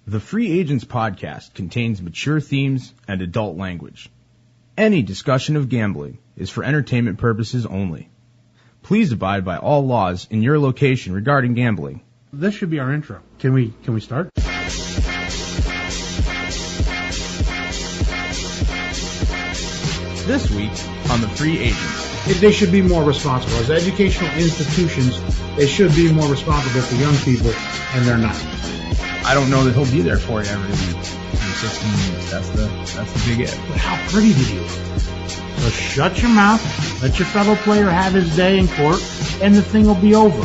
The Free Agents podcast contains mature themes and adult language. Any discussion of gambling is for entertainment purposes only. Please abide by all laws in your location regarding gambling. This should be our intro. Can we start? This week on The Free Agents. They should be more responsible. As educational institutions, they should be more responsible for young people, and they're not. I don't know that he'll be there for you every week. For 16 minutes. That's the big it. But how pretty did you? So shut your mouth, let your fellow player have his day in court, and the thing will be over.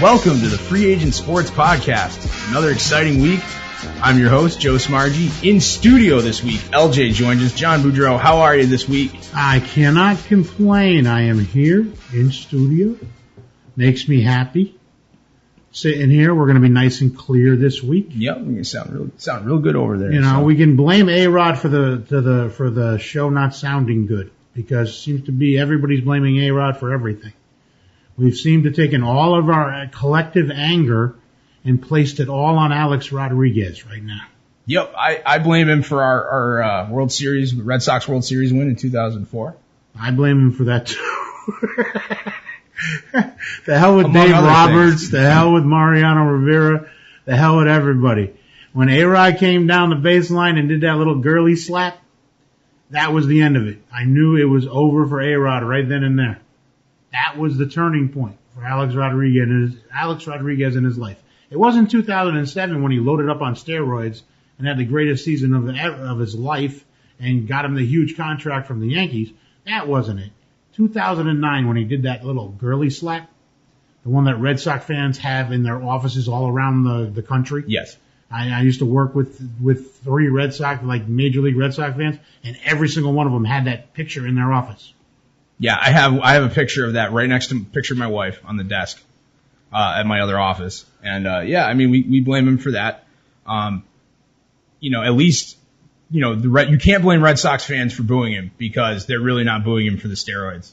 Welcome to the Free Agent Sports Podcast. Another exciting week. I'm your host, Joe Smarge. In studio this week, LJ joins us. John Boudreau, how are you this week? I cannot complain. I am here in studio. Makes me happy. Sitting here, we're going to be nice and clear this week. Yep, you sound real good over there. You know, we can blame A-Rod for the show not sounding good, because it seems to be everybody's blaming A-Rod for everything. We've seemed to taken all of our collective anger and placed it all on Alex Rodriguez right now. Yep, I blame him for our World Series, Red Sox World Series win in 2004. I blame him for that too. The hell with Dave Roberts, things. The hell with Mariano Rivera, the hell with everybody. When A-Rod came down the baseline and did that little girly slap, that was the end of it. I knew it was over for A-Rod right then and there. That was the turning point for Alex Rodriguez in his life. It wasn't 2007 when he loaded up on steroids and had the greatest season of his life and got him the huge contract from the Yankees. That wasn't it. 2009 when he did that little girly slap, the one that Red Sox fans have in their offices all around the country. Yes. I used to work with three Red Sox, like Major League Red Sox fans, and every single one of them had that picture in their office. Yeah, I have a picture of that right next to a picture of my wife on the desk at my other office. And yeah, I mean we blame him for that. At least you can't blame Red Sox fans for booing him, because they're really not booing him for the steroids.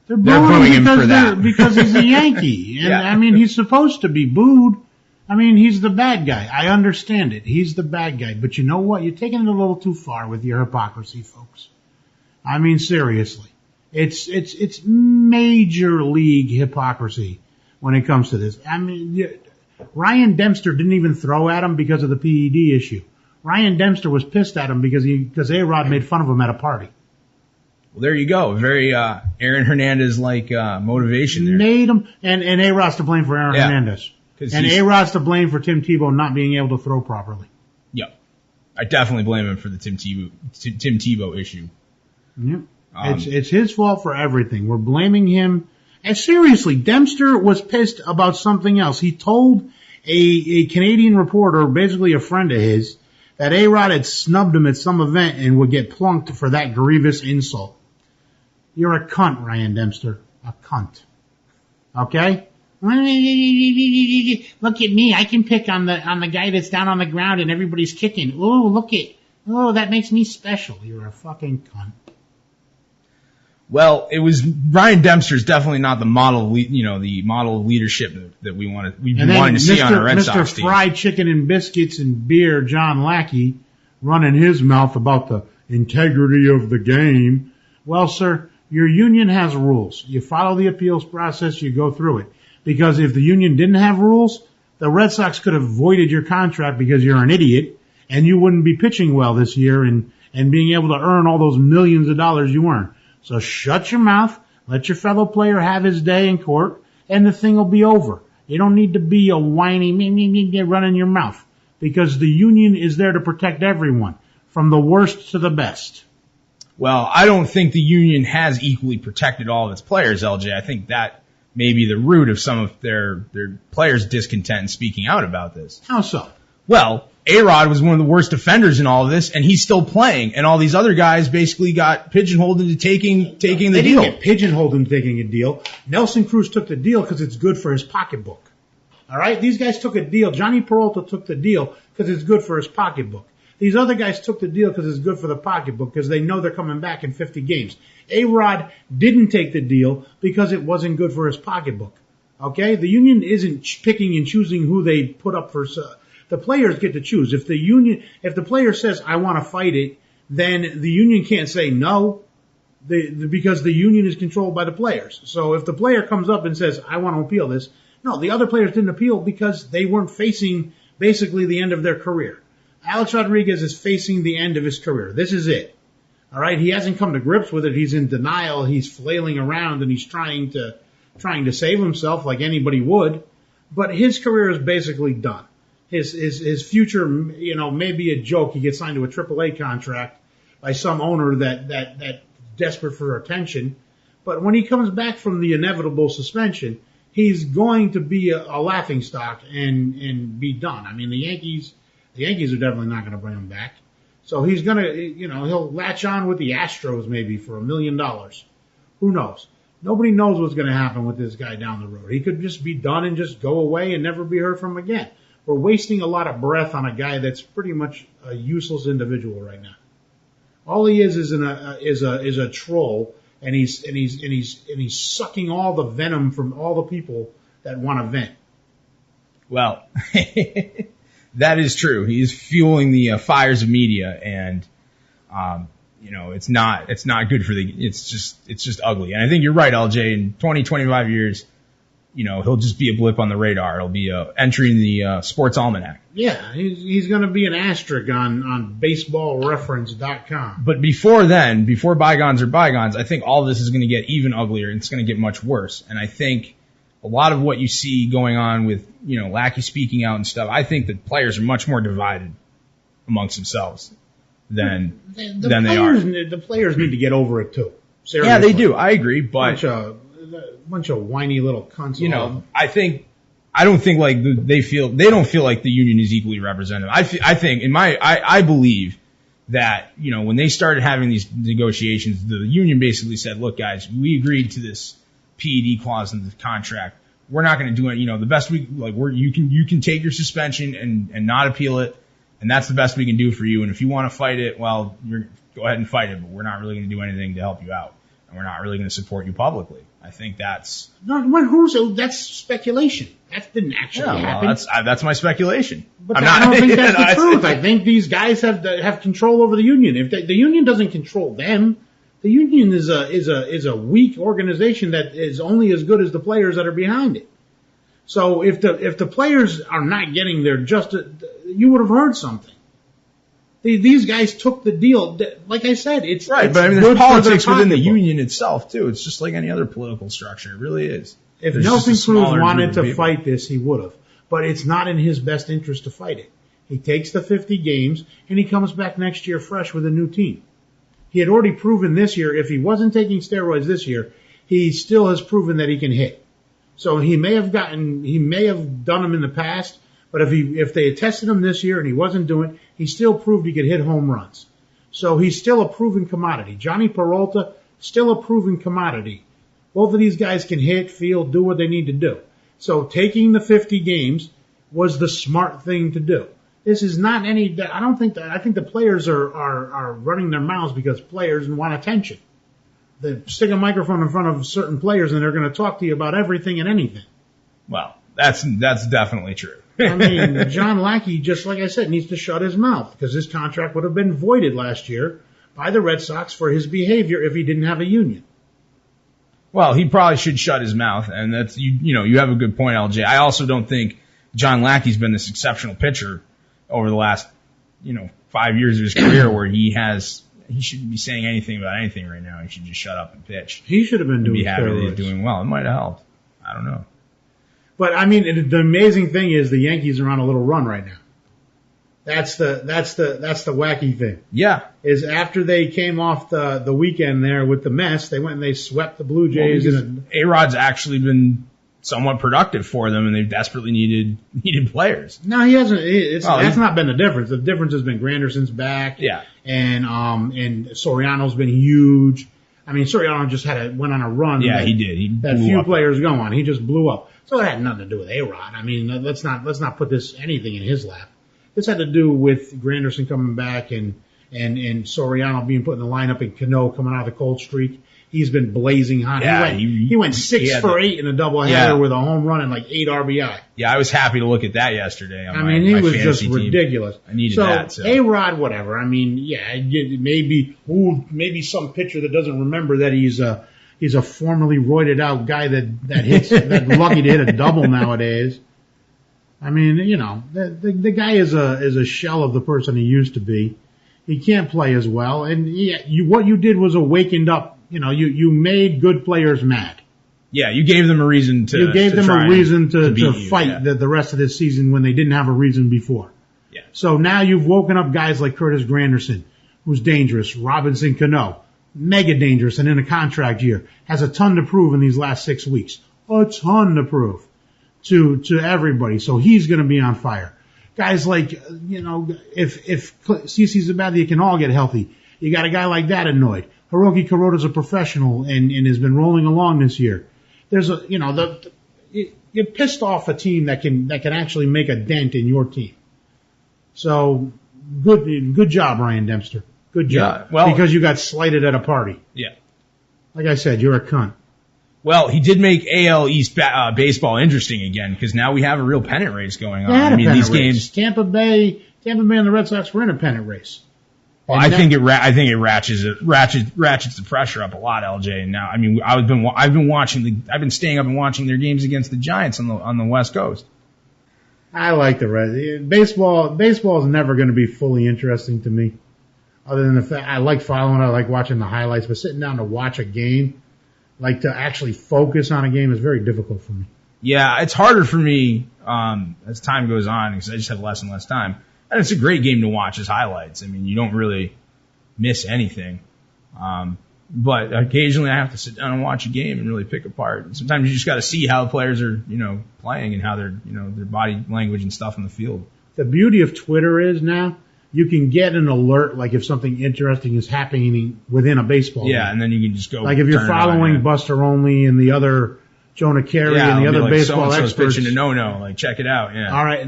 They're booing him for that because he's a Yankee. And yeah. I mean, he's supposed to be booed. I mean, he's the bad guy. I understand it. He's the bad guy. But you know what? You're taking it a little too far with your hypocrisy, folks. I mean, seriously. It's major league hypocrisy when it comes to this. I mean, Ryan Dempster didn't even throw at him because of the PED issue. Ryan Dempster was pissed at him because A-Rod made fun of him at a party. Well, there you go. Very Aaron Hernandez-like motivation there. Made him, and A-Rod's to blame for Aaron Hernandez. And A-Rod's to blame for Tim Tebow not being able to throw properly. Yep. I definitely blame him for the Tim Tebow issue. Yep. It's his fault for everything. We're blaming him. And seriously, Dempster was pissed about something else. He told a Canadian reporter, basically a friend of his, that A-Rod had snubbed him at some event and would get plunked for that grievous insult. You're a cunt, Ryan Dempster. A cunt. Okay? Look at me. I can pick on the guy that's down on the ground and everybody's kicking. Oh, that makes me special. You're a fucking cunt. Well, Ryan Dempster's definitely not the model, the model of leadership that we've been wanting to see on our Red Sox team. Mr. Fried Chicken and Biscuits and Beer, John Lackey, running his mouth about the integrity of the game. Well, sir, your union has rules. You follow the appeals process, you go through it. Because if the union didn't have rules, the Red Sox could have voided your contract because you're an idiot, and you wouldn't be pitching well this year and being able to earn all those millions of dollars you earn. So shut your mouth, let your fellow player have his day in court, and the thing will be over. You don't need to be a whiny running your mouth, because the union is there to protect everyone, from the worst to the best. Well, I don't think the union has equally protected all of its players, LJ. I think that may be the root of some of their players' discontent in speaking out about this. How so? Well, A-Rod was one of the worst offenders in all of this, and he's still playing. And all these other guys basically got pigeonholed into taking the deal. They didn't get pigeonholed into taking a deal. Nelson Cruz took the deal because it's good for his pocketbook. All right? These guys took a deal. Johnny Peralta took the deal because it's good for his pocketbook. These other guys took the deal because it's good for the pocketbook, because they know they're coming back in 50 games. A-Rod didn't take the deal because it wasn't good for his pocketbook. Okay, the union isn't picking and choosing who they put up for. The players get to choose. If the player says I want to fight it, then the union can't say no, because the union is controlled by the players. So if the player comes up and says I want to appeal this, no, the other players didn't appeal because they weren't facing basically the end of their career. Alex Rodriguez is facing the end of his career. This is it. All right, he hasn't come to grips with it. He's in denial. He's flailing around and he's trying to save himself like anybody would. But his career is basically done. His future, may be a joke. He gets signed to a AAA contract by some owner that desperate for attention. But when he comes back from the inevitable suspension, he's going to be a laughingstock and be done. I mean, the Yankees are definitely not going to bring him back. So he's going to, he'll latch on with the Astros maybe for $1 million. Who knows? Nobody knows what's going to happen with this guy down the road. He could just be done and just go away and never be heard from again. We're wasting a lot of breath on a guy that's pretty much a useless individual right now. All he is a troll, and he's sucking all the venom from all the people that want to vent. Well, that is true. He's fueling the fires of media, and it's not good for it's just ugly. And I think you're right, LJ. In 20, 25 years, he'll just be a blip on the radar. It'll be entering the sports almanac. Yeah, he's going to be an asterisk on baseballreference.com. But before then, before bygones are bygones, I think all of this is going to get even uglier, and it's going to get much worse. And I think a lot of what you see going on with, Lackey speaking out and stuff, I think that players are much more divided amongst themselves than they are. The players need to get over it too. Seriously. Yeah, they do. I agree, but bunch of whiny little cunts. I don't think like they don't feel like the union is equally represented. I believe that, when they started having these negotiations, the union basically said, look guys, we agreed to this PED clause in the contract. We're not going to do it. The best you can take your suspension and not appeal it. And that's the best we can do for you. And if you want to fight it, well, go ahead and fight it, but we're not really going to do anything to help you out. And we're not really going to support you publicly. I think that's speculation. That didn't actually happen. That's my speculation. But I don't think that's the truth. I think these guys have control over the union. If the union doesn't control them, the union is a weak organization that is only as good as the players that are behind it. So if the players are not getting their justice, you would have heard something. These guys took the deal. Like I said, it's right. It's but I mean, there's politics within the union itself too. It's just like any other political structure. It really is. If Nelson Cruz wanted to fight this, he would have. But it's not in his best interest to fight it. He takes the 50 games and he comes back next year fresh with a new team. He had already proven this year, if he wasn't taking steroids this year, he still has proven that he can hit. So he may have done them in the past, but if they had tested him this year and he wasn't doing it, he still proved he could hit home runs. So he's still a proven commodity. Johnny Peralta, still a proven commodity. Both of these guys can hit, field, do what they need to do. So taking the 50 games was the smart thing to do. This is not I think the players are running their mouths because players want attention. They stick a microphone in front of certain players and they're going to talk to you about everything and anything. Well, that's definitely true. I mean, John Lackey, just like I said, needs to shut his mouth because his contract would have been voided last year by the Red Sox for his behavior if he didn't have a union. Well, he probably should shut his mouth, and that's you have a good point, LJ. I also don't think John Lackey's been this exceptional pitcher over the last 5 years of his career where he shouldn't be saying anything about anything right now. He should just shut up and pitch. He should have been doing be happy that he's doing well. It might have helped. I don't know. But I mean, the amazing thing is the Yankees are on a little run right now. That's the wacky thing. Yeah. Is after they came off the weekend there with the mess, they went and they swept the Blue Jays. A-Rod's actually been somewhat productive for them, and they've desperately needed players. No, he hasn't. That's not been the difference. The difference has been Granderson's back. Yeah. And Soriano's been huge. I mean, Soriano just went on a run. Yeah, he did. He that few players go on. He just blew up. So it had nothing to do with A-Rod. I mean, let's not put anything in his lap. This had to do with Granderson coming back and and Soriano being put in the lineup and Cano coming out of the cold streak. He's been blazing hot. Yeah, he went 6 for 8 in a doubleheader with a home run and like 8 RBI. Yeah, I was happy to look at that yesterday. On he my was just team. ridiculous. I needed that. So. A-Rod, whatever. I mean, yeah, maybe some pitcher that doesn't remember that he's a formerly roided out guy that hits that lucky to hit a double nowadays. I mean, the guy is a shell of the person he used to be. He can't play as well, and what you did was awakened up. You made good players mad. Yeah, you gave them a reason to. You gave them a reason to fight yeah. the rest of this season when they didn't have a reason before. Yeah. So now you've woken up guys like Curtis Granderson, who's dangerous. Robinson Cano, mega dangerous and in a contract year, has a ton to prove in these last 6 weeks. A ton to prove to everybody. So he's going to be on fire. Guys like, if CC Sabathia can all get healthy, you got a guy like that annoyed. Hiroki Kuroda's a professional and has been rolling along this year. There's you're pissed off a team that can actually make a dent in your team. So good job, Ryan Dempster. Good job. Yeah, because you got slighted at a party. Yeah. Like I said, you're a cunt. Well, he did make AL East baseball interesting again because now we have a real pennant race going on. I mean, these race. games. Tampa Bay and the Red Sox were in a pennant race. Well, I think it ratchets the pressure up a lot, LJ. And now, I mean, I've been staying up and watching their games against the Giants on the West Coast. I like the Reds. Baseball is never going to be fully interesting to me, other than the fact I like following it, I like watching the highlights, but sitting down to watch a game, like to actually focus on a game, is very difficult for me. Yeah, it's harder for me as time goes on because I just have less and less time. And it's a great game to watch as highlights. I mean, you don't really miss anything. But occasionally I have to sit down and watch a game and really pick apart. And sometimes you just got to see how the players are, playing and how their body language and stuff in the field. The beauty of Twitter is now you can get an alert, like if something interesting is happening within a baseball game. And then you can just go. Like if you're following Buster Olney and the other Jonah Carey and the other baseball experts. Pitching to check it out. Yeah. All right.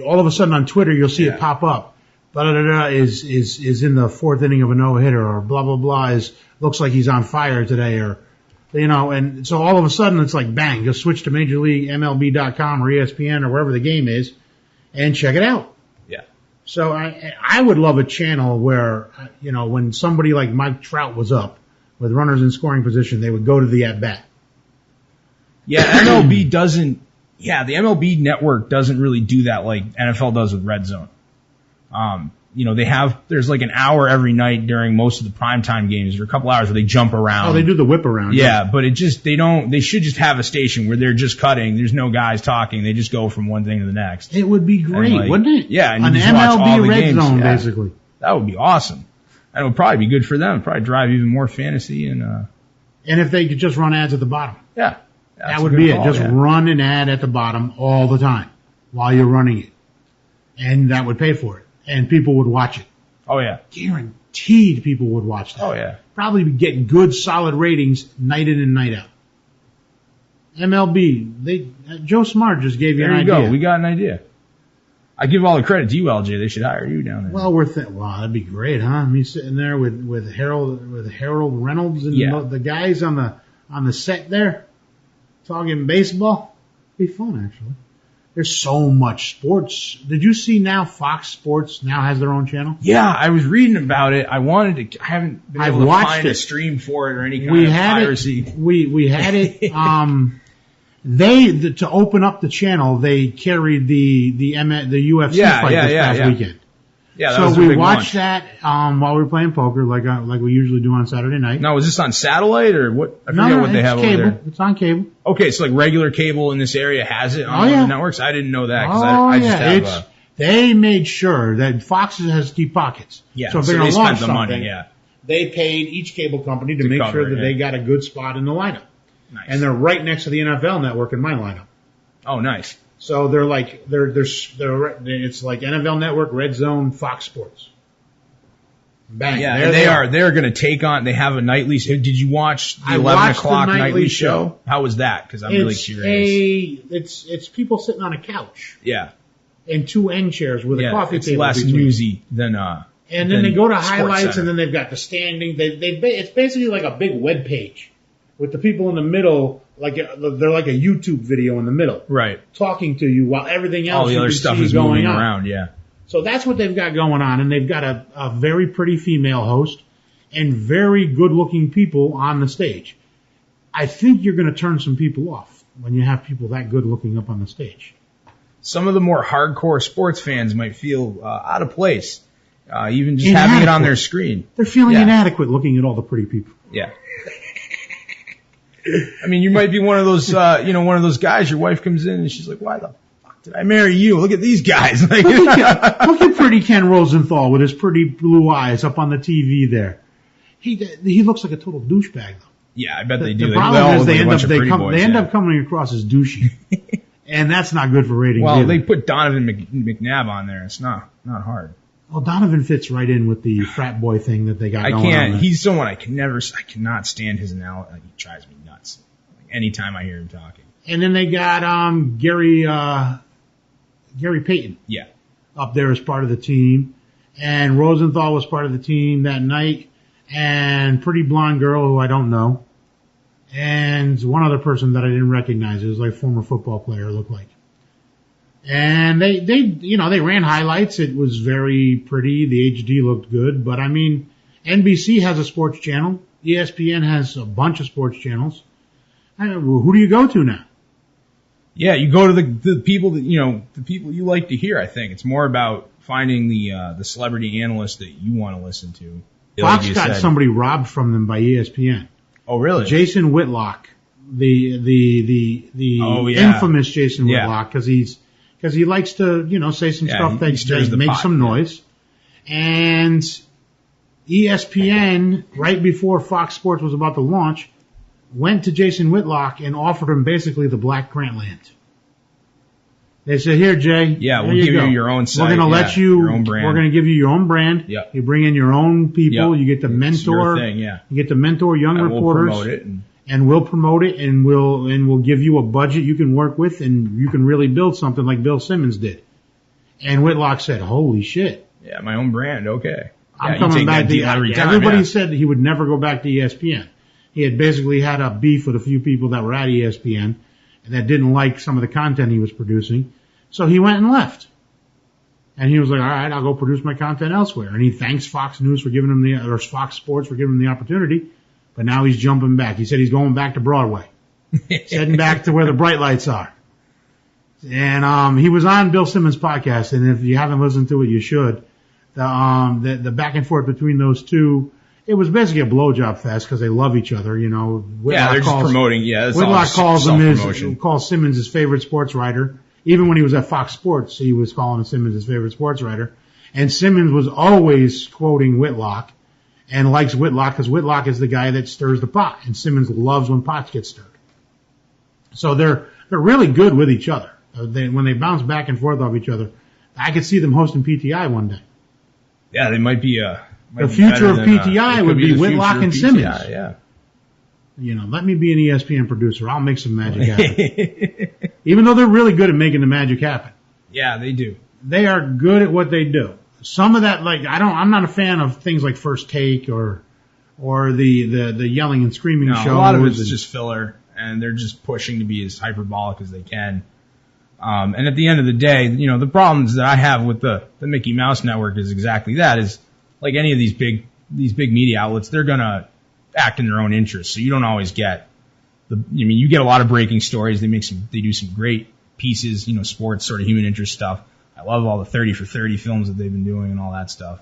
All of a sudden on Twitter, you'll see it pop up. Blah, blah, blah, is in the 4th inning of a no-hitter, or blah, blah, blah, looks like he's on fire today, or, and so all of a sudden it's like, bang, you'll switch to Major League MLB.com or ESPN or wherever the game is and check it out. Yeah. So I would love a channel where, when somebody like Mike Trout was up with runners in scoring position, they would go to the at-bat. Yeah, the MLB network doesn't really do that like NFL does with Red Zone. There's like an hour every night during most of the primetime games, or a couple hours where they jump around. Oh, they do the whip around. Yeah, but they should just have a station where they're just cutting. There's no guys talking. They just go from one thing to the next. It would be great, wouldn't it? Yeah. And an you just watch all MLB the Red games. Zone, basically. That would be awesome. And it would probably be good for them. Probably drive even more fantasy and if they could just run ads at the bottom. Yeah. That would be it. Just run an ad at the bottom all the time while you're running it. And that would pay for it. And people would watch it. Oh, yeah. Guaranteed people would watch that. Oh, yeah. Probably get good, solid ratings night in and night out. MLB, Joe Smarge just gave you an idea. There you go. We got an idea. I give all the credit to you, LJ. They should hire you down there. Well, wow, that'd be great, huh? Me sitting there with Harold Reynolds and the guys on the set there talking baseball. It'd be fun, actually. There's so much sports. Did you see now Fox Sports now has their own channel? Yeah, I was reading about it. I haven't been able to find a stream for it or any kind of piracy. We had it. To open up the channel, they carried the UFC fight this past weekend. Yeah, that so was a we big watched launch. that while we were playing poker, like we usually do on Saturday night. Now, is this on satellite or what? I forget what they have cable. over there. It's on cable. Okay, so like regular cable in this area has it on the networks. I didn't know that because I just have. They made sure that Fox has deep pockets. Yeah, so if they're going to launch something, money, they paid each cable company to make sure that they got a good spot in the lineup. Nice. And they're right next to the NFL network in my lineup. Oh, nice. So they're it's like NFL Network, Red Zone, Fox Sports. Bang. Yeah, and they're going to take on. They have a nightly. Did you watch the 11 o'clock nightly show? How was that? Because I'm really curious. It's people sitting on a couch. Yeah. And 2 end chairs with a coffee table. It's less newsy than And then they go to Sports highlights, Center. and then they've got the standing. It's basically like a big web page with the people in the middle, they're like a YouTube video in the middle, Right. talking to you while everything else All the you other can stuff see is going moving on. around, yeah. So that's what they've got going on, and they've got a very pretty female host and very good-looking people on the stage. I think you're going to turn some people off when you have people that good-looking up on the stage. Some of the more hardcore sports fans might feel out of place, even just having it on their screen. They're feeling inadequate looking at all the pretty people. Yeah. I mean, you might be one of those, one of those guys. Your wife comes in and she's like, "Why the fuck did I marry you? Look at these guys." Like, look at pretty Ken Rosenthal with his pretty blue eyes up on the TV there. He looks like a total douchebag though. Yeah, I bet they do. The problem is they end up up coming across as douchey, and that's not good for ratings. Well, either. they put Donovan McNabb on there. It's not hard. Well, Donovan fits right in with the frat boy thing that they got going on there. He's someone I cannot stand his analogy. Like, he drives me nuts. Like, anytime I hear him talking. And then they got Gary Payton. Yeah. Up there as part of the team. And Rosenthal was part of the team that night. And pretty blonde girl who I don't know. And one other person that I didn't recognize. It was like a former football player, it looked like. And they ran highlights. It was very pretty. The HD looked good. But I mean, NBC has a sports channel. ESPN has a bunch of sports channels. Who do you go to now? Yeah, you go to the people that, the people you like to hear, I think. It's more about finding the celebrity analyst that you want to listen to. Fox got somebody robbed from them by ESPN. Oh, really? Jason Whitlock, the infamous Jason Whitlock, because he likes to, say some stuff that makes some noise. And ESPN, right before Fox Sports was about to launch, went to Jason Whitlock and offered him basically the Black Grantland. They said, "Here, Jay, we'll give you your own site. We're going to let you. Your own brand. We're going to give you your own brand. Yep. You bring in your own people. Yep. You get to mentor. You get to mentor young reporters. We'll promote it and we'll promote it, and we'll give you a budget you can work with, and you can really build something like Bill Simmons did." And Whitlock said, "Holy shit! Yeah, my own brand. Okay, I'm coming back to every time." Everybody said he would never go back to ESPN. He had basically had a beef with a few people that were at ESPN and that didn't like some of the content he was producing. So he went and left. And he was like, "All right, I'll go produce my content elsewhere." And he thanks Fox News for giving him or Fox Sports for giving him the opportunity. But now he's jumping back. He said he's going back to Broadway. He's heading back to where the bright lights are. And he was on Bill Simmons' podcast, and if you haven't listened to it, you should. The back and forth between those two, it was basically a blowjob fest because they love each other, Whitlock they're just promoting. Yeah, Whitlock calls Simmons his favorite sports writer. Even when he was at Fox Sports, he was calling Simmons his favorite sports writer. And Simmons was always quoting Whitlock and likes Whitlock because Whitlock is the guy that stirs the pot, and Simmons loves when pots get stirred. So they're really good with each other. When they bounce back and forth off each other, I could see them hosting PTI one day. Yeah, they might be. The future of PTI would be Whitlock and Simmons. Yeah. Let me be an ESPN producer. I'll make some magic happen. Even though they're really good at making the magic happen. Yeah, they do. They are good at what they do. Some of that, I'm not a fan of things like First Take or the yelling and screaming shows. A lot of it's just filler, and they're just pushing to be as hyperbolic as they can. And at the end of the day, the problems that I have with the Mickey Mouse Network is exactly that. Is like any of these big media outlets, they're gonna act in their own interests. So you don't always get you get a lot of breaking stories. They do some great pieces, sports sort of human interest stuff. I love all the 30 for 30 films that they've been doing and all that stuff.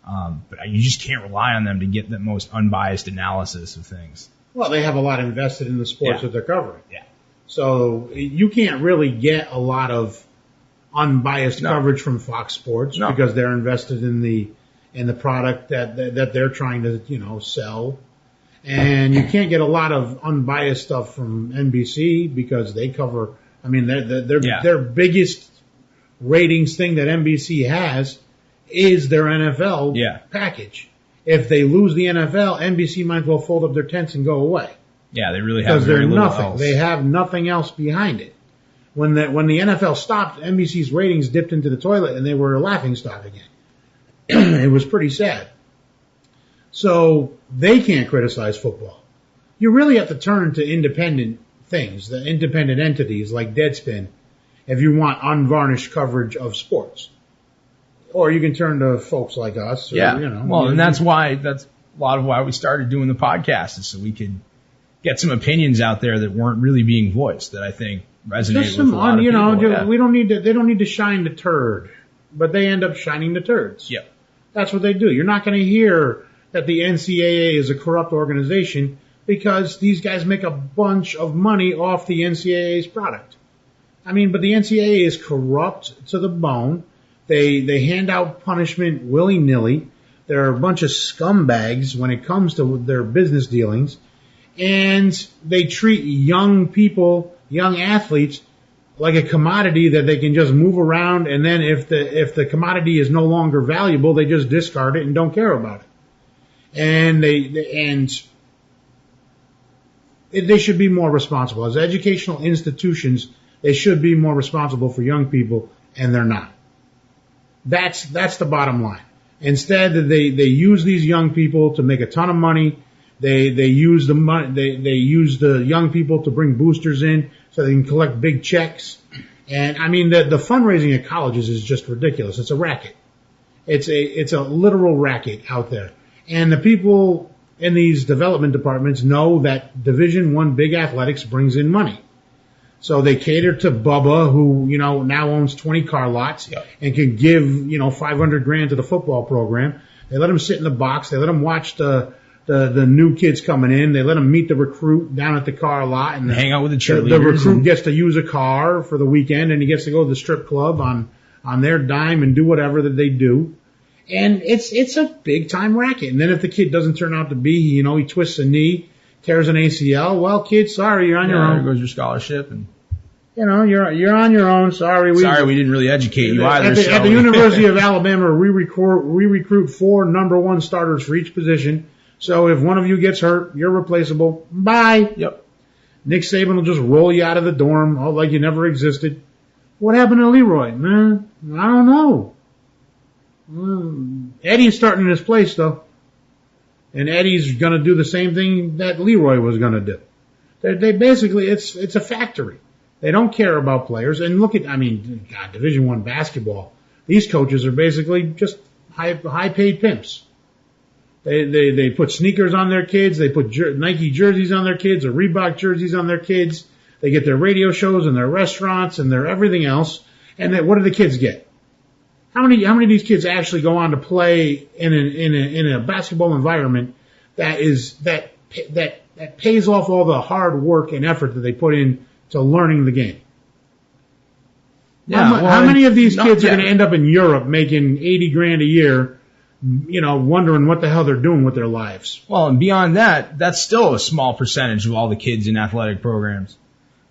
But you just can't rely on them to get the most unbiased analysis of things. Well, they have a lot invested in the sports that they're covering. Yeah. So you can't really get a lot of unbiased coverage from Fox Sports because they're invested in the product that they're trying to sell, and you can't get a lot of unbiased stuff from NBC because they cover. I mean, their biggest ratings thing that NBC has is their NFL package. If they lose the NFL, NBC might as well fold up their tents and go away. Yeah, they really have because they're nothing. Else. They have nothing else behind it. When the NFL stopped, NBC's ratings dipped into the toilet and they were a laughingstock again. It was pretty sad. So they can't criticize football. You really have to turn to independent things, the independent entities like Deadspin, if you want unvarnished coverage of sports. Or you can turn to folks like us. Or, and that's a lot of why we started doing the podcast, is so we could get some opinions out there that weren't really being voiced, that I think resonate with a lot of people. We don't need to. They don't need to shine the turd, but they end up shining the turds. Yep. That's what they do. You're not going to hear that the NCAA is a corrupt organization because these guys make a bunch of money off the NCAA's product. I mean, but the NCAA is corrupt to the bone. They hand out punishment willy-nilly. They're a bunch of scumbags when it comes to their business dealings. And they treat young people, young athletes, like a commodity that they can just move around, and then if the commodity is no longer valuable, they just discard it and don't care about it. And they should be more responsible. As educational institutions, they should be more responsible for young people, and they're not. That's the bottom line. Instead, they use these young people to make a ton of money. They use the money. They use the young people to bring boosters in so they can collect big checks. And I mean, the fundraising at colleges is just ridiculous. It's a racket. It's a literal racket out there. And the people in these development departments know that Division I big athletics brings in money. So they cater to Bubba, who, now owns 20 car lots and can give, $500,000 to the football program. They let him sit in the box. They let him watch the new kids coming in. They let him meet the recruit down at the car lot and hang out with the cheerleaders. The recruit gets to use a car for the weekend, and he gets to go to the strip club on their dime and do whatever that they do. And it's a big time racket. And then if the kid doesn't turn out to be, he twists a knee, tears an ACL. Well, kid, sorry, you're on your own. There goes your scholarship, and you're on your own. Sorry, we didn't really educate you either. At the University of Alabama, we recruit 4 number 1 starters for each position. So if one of you gets hurt, you're replaceable. Bye. Yep. Nick Saban will just roll you out of the dorm, like you never existed. What happened to Leroy? Man, I don't know. Eddie's starting in his place, though. And Eddie's going to do the same thing that Leroy was going to do. They basically, it's a factory. They don't care about players. And look at, Division I basketball. These coaches are basically just high-paid pimps. They put sneakers on their kids. They put Nike jerseys on their kids or Reebok jerseys on their kids. They get their radio shows and their restaurants and their everything else. And what do the kids get? How many of these kids actually go on to play in a basketball environment that pays off all the hard work and effort that they put in to learning the game? Yeah, how many of these kids are going to end up in Europe making $80,000 a year, wondering what the hell they're doing with their lives? Well, and beyond that, that's still a small percentage of all the kids in athletic programs.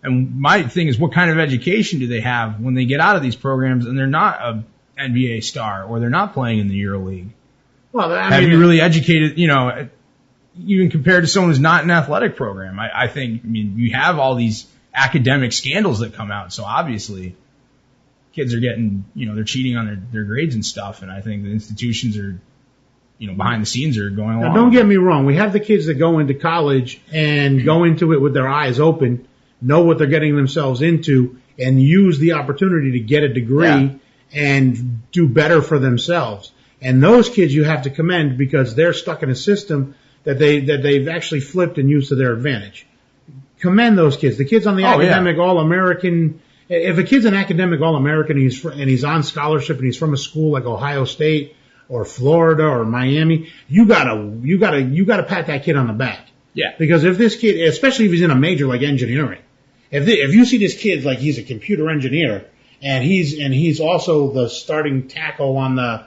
And my thing is, what kind of education do they have when they get out of these programs and they're not a NBA star or they're not playing in the EuroLeague? Well, have you really educated, even compared to someone who's not in an athletic program? I think, you have all these academic scandals that come out, so obviously kids are getting, they're cheating on their grades and stuff, and I think the institutions are, behind the scenes are going along. Now, don't get me wrong. We have the kids that go into college and go into it with their eyes open, know what they're getting themselves into, and use the opportunity to get a degree and do better for themselves. And those kids you have to commend because they're stuck in a system that they've actually flipped and used to their advantage. Commend those kids. The kids on the academic All-American. If a kid's an academic All-American and he's on scholarship and he's from a school like Ohio State or Florida or Miami, you gotta pat that kid on the back. Yeah. Because if this kid, especially if he's in a major like engineering, if you see this kid like he's a computer engineer and he's also the starting tackle on the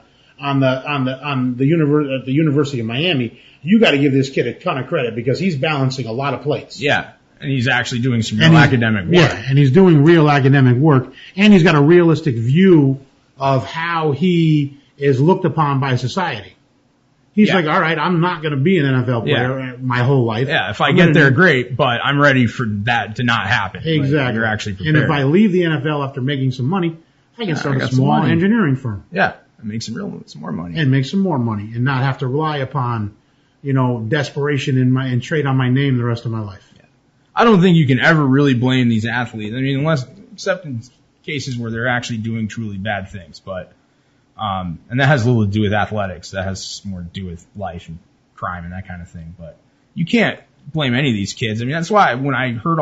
University of Miami, you got to give this kid a ton of credit because he's balancing a lot of plates. Yeah. And he's actually doing some real academic work. Yeah, and he's doing real academic work, and he's got a realistic view of how he is looked upon by society. He's like, all right, I'm not going to be an NFL player my whole life. Yeah, if I get there, great, but I'm ready for that to not happen. Exactly. Like, you're actually prepared. And if I leave the NFL after making some money, I can start a small engineering firm. Yeah, and make some more money. And make some more money and not have to rely upon, desperation and trade on my name the rest of my life. Yeah. I don't think you can ever really blame these athletes. I mean, except in cases where they're actually doing truly bad things. But, and that has little to do with athletics. That has more to do with life and crime and that kind of thing. But you can't blame any of these kids. I mean, that's why when I heard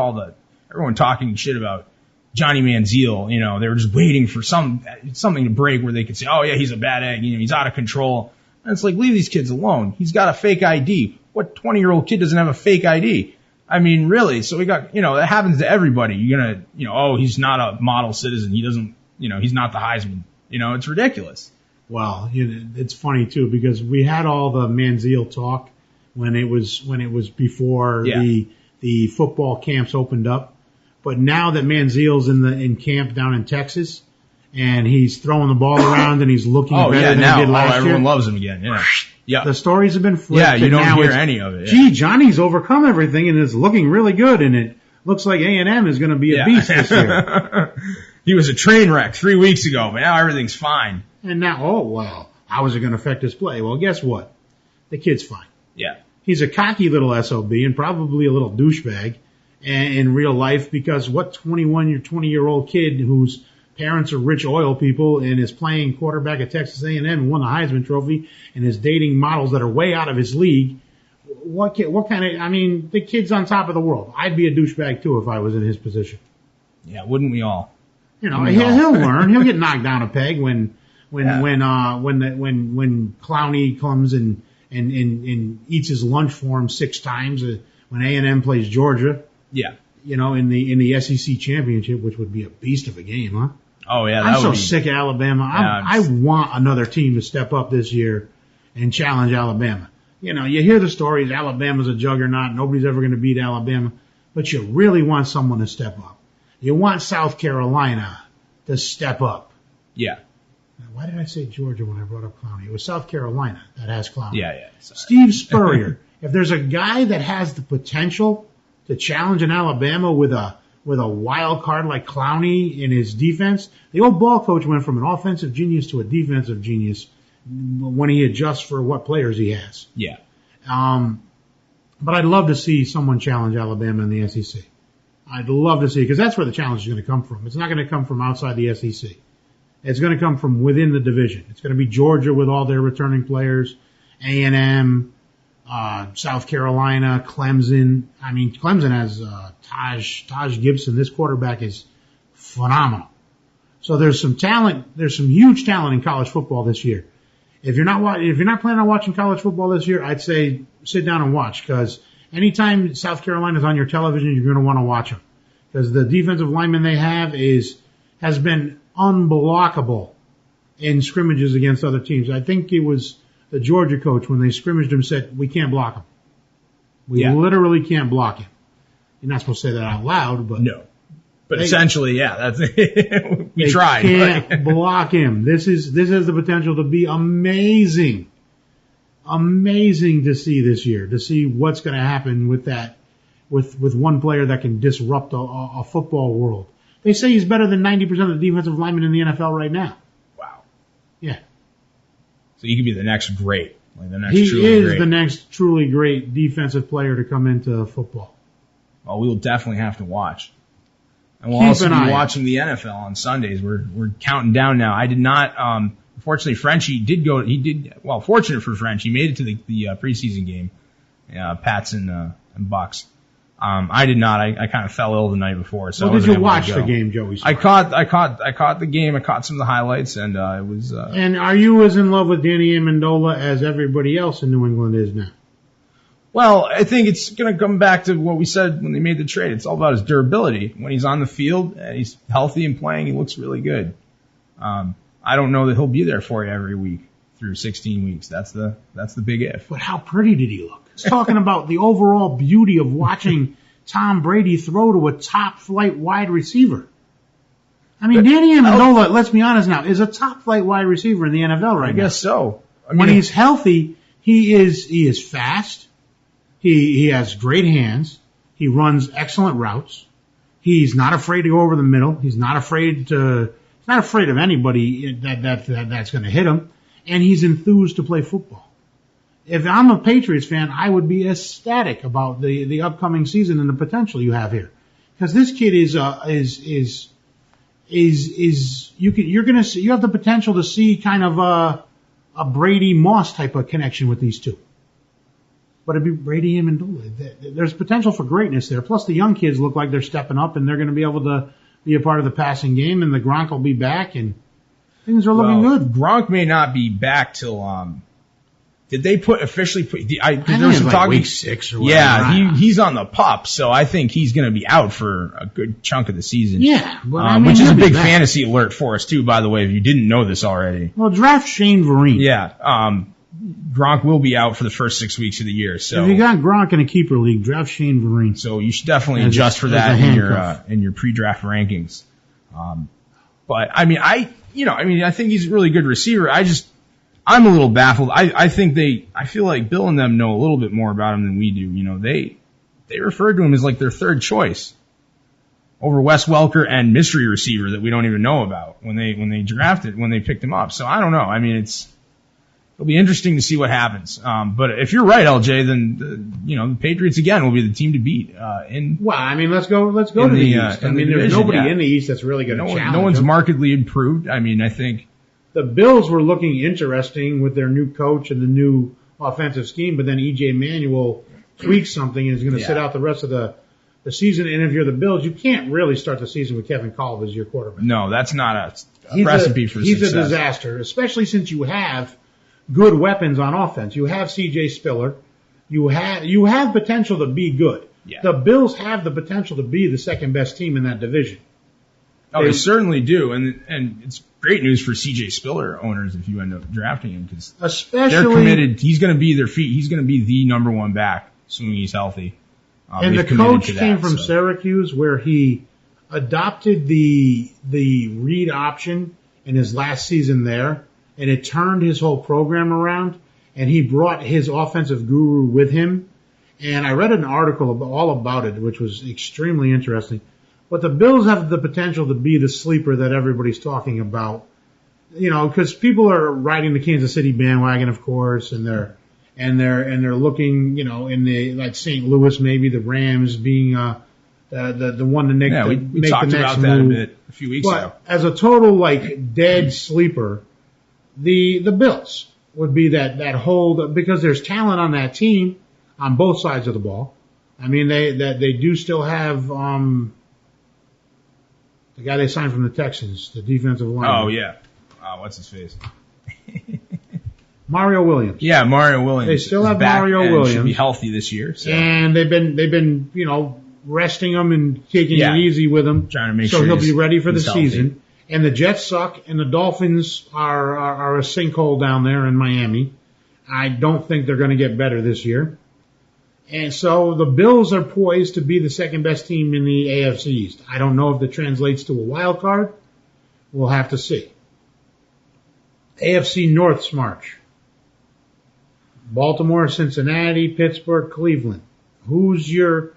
everyone talking shit about Johnny Manziel, they were just waiting for something to break where they could say, oh yeah, he's a bad egg, he's out of control. And it's like, leave these kids alone. He's got a fake ID. What 20-year-old kid doesn't have a fake ID? I mean, really? So we got, that happens to everybody. You're gonna, he's not a model citizen. He doesn't, he's not the Heisman. It's ridiculous. Well, it's funny too because we had all the Manziel talk when it was before the football camps opened up. But now that Manziel's in camp down in Texas, and he's throwing the ball around and he's looking better than he did last year. Everyone loves him again. Yeah. The stories have been flipped. Yeah, you don't hear any of it. Yeah. Gee, Johnny's overcome everything and is looking really good, and it looks like A&M is going to be a beast this year. He was a train wreck 3 weeks ago, but now everything's fine. And now, how is it going to affect his play? Well, guess what? The kid's fine. Yeah. He's a cocky little SOB and probably a little douchebag in real life because what 20-year-old kid whose parents are rich oil people and is playing quarterback at Texas A&M and won the Heisman Trophy and is dating models that are way out of his league, the kid's on top of the world. I'd be a douchebag too if I was in his position. Yeah, wouldn't we all? He'll learn. He'll get knocked down a peg when Clowney comes and eats his lunch for him 6 times when A&M plays Georgia. Yeah. In the SEC championship, which would be a beast of a game, huh? Oh yeah, I'm so sick of Alabama. I want another team to step up this year and challenge Alabama. You hear the stories, Alabama's a juggernaut, nobody's ever going to beat Alabama, but you really want someone to step up. You want South Carolina to step up. Yeah. Now, why did I say Georgia when I brought up Clowney? It was South Carolina that has Clowney. Yeah. Steve Spurrier. If there's a guy that has the potential to challenge in Alabama with a wild card like Clowney in his defense, the old ball coach went from an offensive genius to a defensive genius when he adjusts for what players he has. Yeah. But I'd love to see someone challenge Alabama in the SEC. I'd love to see, because that's where the challenge is going to come from. It's not going to come from outside the SEC. It's going to come from within the division. It's going to be Georgia with all their returning players, A&M, South Carolina, Clemson. I mean, Clemson has Taj Gibson. This quarterback is phenomenal. So there's some talent. There's some huge talent in college football this year. If you're not planning on watching college football this year, I'd say sit down and watch, because anytime South Carolina's on your television, you're going to want to watch them, because the defensive lineman they have has been unblockable in scrimmages against other teams. I think it was the Georgia coach, when they scrimmaged him, said, we can't block him. We literally can't block him. You're not supposed to say that out loud, but no. But essentially, yeah, that's we tried. Can't block him. This has the potential to be amazing. Amazing to see this year, to see what's going to happen with that, with one player that can disrupt a football world. They say he's better than 90% of the defensive linemen in the NFL right now. Wow. Yeah. So he could be the next great. He is the next truly great defensive player to come into football. Well, we will definitely have to watch. And we'll also be watching the NFL on Sundays. We're counting down now. I did not, unfortunately, Frenchie did go, fortunate for French, he made it to the preseason game, Pats and Bucks. I did not. I kind of fell ill the night before. So did you watch the game, Joey? I caught the game. I caught some of the highlights, and it was. And are you as in love with Danny Amendola as everybody else in New England is now? Well, I think it's going to come back to what we said when they made the trade. It's all about his durability. When he's on the field and he's healthy and playing, he looks really good. I don't know that he'll be there for you every week through 16 weeks. That's the big if. But how pretty did he look? It's talking about the overall beauty of watching Tom Brady throw to a top-flight wide receiver. I mean, Danny Amendola, let's be honest now, is a top-flight wide receiver in the NFL right now. I guess so. I mean, when he's healthy, he is fast. He has great hands. He runs excellent routes. He's not afraid to go over the middle. He's not afraid to not afraid of anybody that's going to hit him, and he's enthused to play football. If I'm a Patriots fan, I would be ecstatic about the upcoming season and the potential you have here, because this kid you have the potential to see kind of a Brady Moss type of connection with these two. But it'd be Brady Amendola. There's potential for greatness there. Plus, the young kids look like they're stepping up, and they're going to be able to be a part of the passing game, and the Gronk will be back, and things are looking good. Gronk may not be back till did they officially put? I think it was like week 6 or whatever. Yeah, he's on the pup, so I think he's going to be out for a good chunk of the season. Yeah, which is a big fantasy alert for us too, by the way, if you didn't know this already. Well, draft Shane Vereen. Yeah, Gronk will be out for the first 6 weeks of the year. So if you got Gronk in a keeper league, draft Shane Vereen. So you should definitely adjust for that in your pre-draft rankings. But I think he's a really good receiver. I'm a little baffled. I feel like Bill and them know a little bit more about him than we do. You know, they referred to him as like their third choice over Wes Welker and mystery receiver that we don't even know about when they picked him up. So I don't know. I mean, it'll be interesting to see what happens. But if you're right, LJ, then the Patriots again will be the team to beat. Let's go to the East. There's nobody in the East that's really going to challenge. No one's markedly improved. I mean, I think the Bills were looking interesting with their new coach and the new offensive scheme, but then E.J. Manuel tweaked something and is going to sit out the rest of the season. And if you're the Bills, you can't really start the season with Kevin Kolb as your quarterback. No, that's not a recipe for success. He's a disaster, especially since you have good weapons on offense. You have C.J. Spiller. You have potential to be good. Yeah. The Bills have the potential to be the second best team in that division. Oh, they certainly do, and it's great news for C.J. Spiller owners if you end up drafting him, because they're committed. He's going to be He's going to be the number one back, assuming he's healthy. And the coach came from Syracuse, where he adopted the read option in his last season there, and it turned his whole program around. And he brought his offensive guru with him. And I read an article all about it, which was extremely interesting. But the Bills have the potential to be the sleeper that everybody's talking about, because people are riding the Kansas City bandwagon, of course, and they're looking, in the like St. Louis, maybe the Rams being the one to make we the next talked about that move. a bit a few weeks ago. As a total like dead sleeper, the Bills would be that hold, because there's talent on that team on both sides of the ball. I mean, they do still have the guy they signed from the Texans, the defensive line. Oh yeah, what's his face? Mario Williams. Yeah, Mario Williams. They still have Mario Williams. Should be healthy this year. So. And they've been resting him and taking it easy with him, trying to make so sure he'll be ready for the season. Healthy. And the Jets suck, and the Dolphins are a sinkhole down there in Miami. I don't think they're going to get better this year. And so the Bills are poised to be the second best team in the AFC East. I don't know if that translates to a wild card. We'll have to see. AFC North, Smarge. Baltimore, Cincinnati, Pittsburgh, Cleveland. Who's good?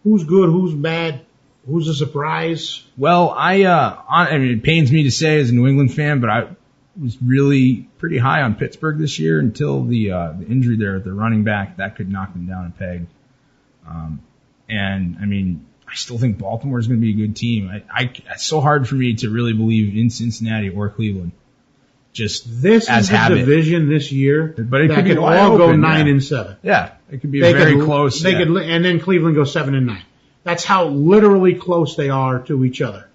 Who's bad? Who's a surprise? Well, it pains me to say as a New England fan, but I was really pretty high on Pittsburgh this year until the injury there at the running back. That could knock them down a peg. I still think Baltimore is going to be a good team. It's so hard for me to really believe in Cincinnati or Cleveland. This is the division this year, but it could all go 9-7. Yeah, it could be very close. And then Cleveland goes 7-9. That's how literally close they are to each other.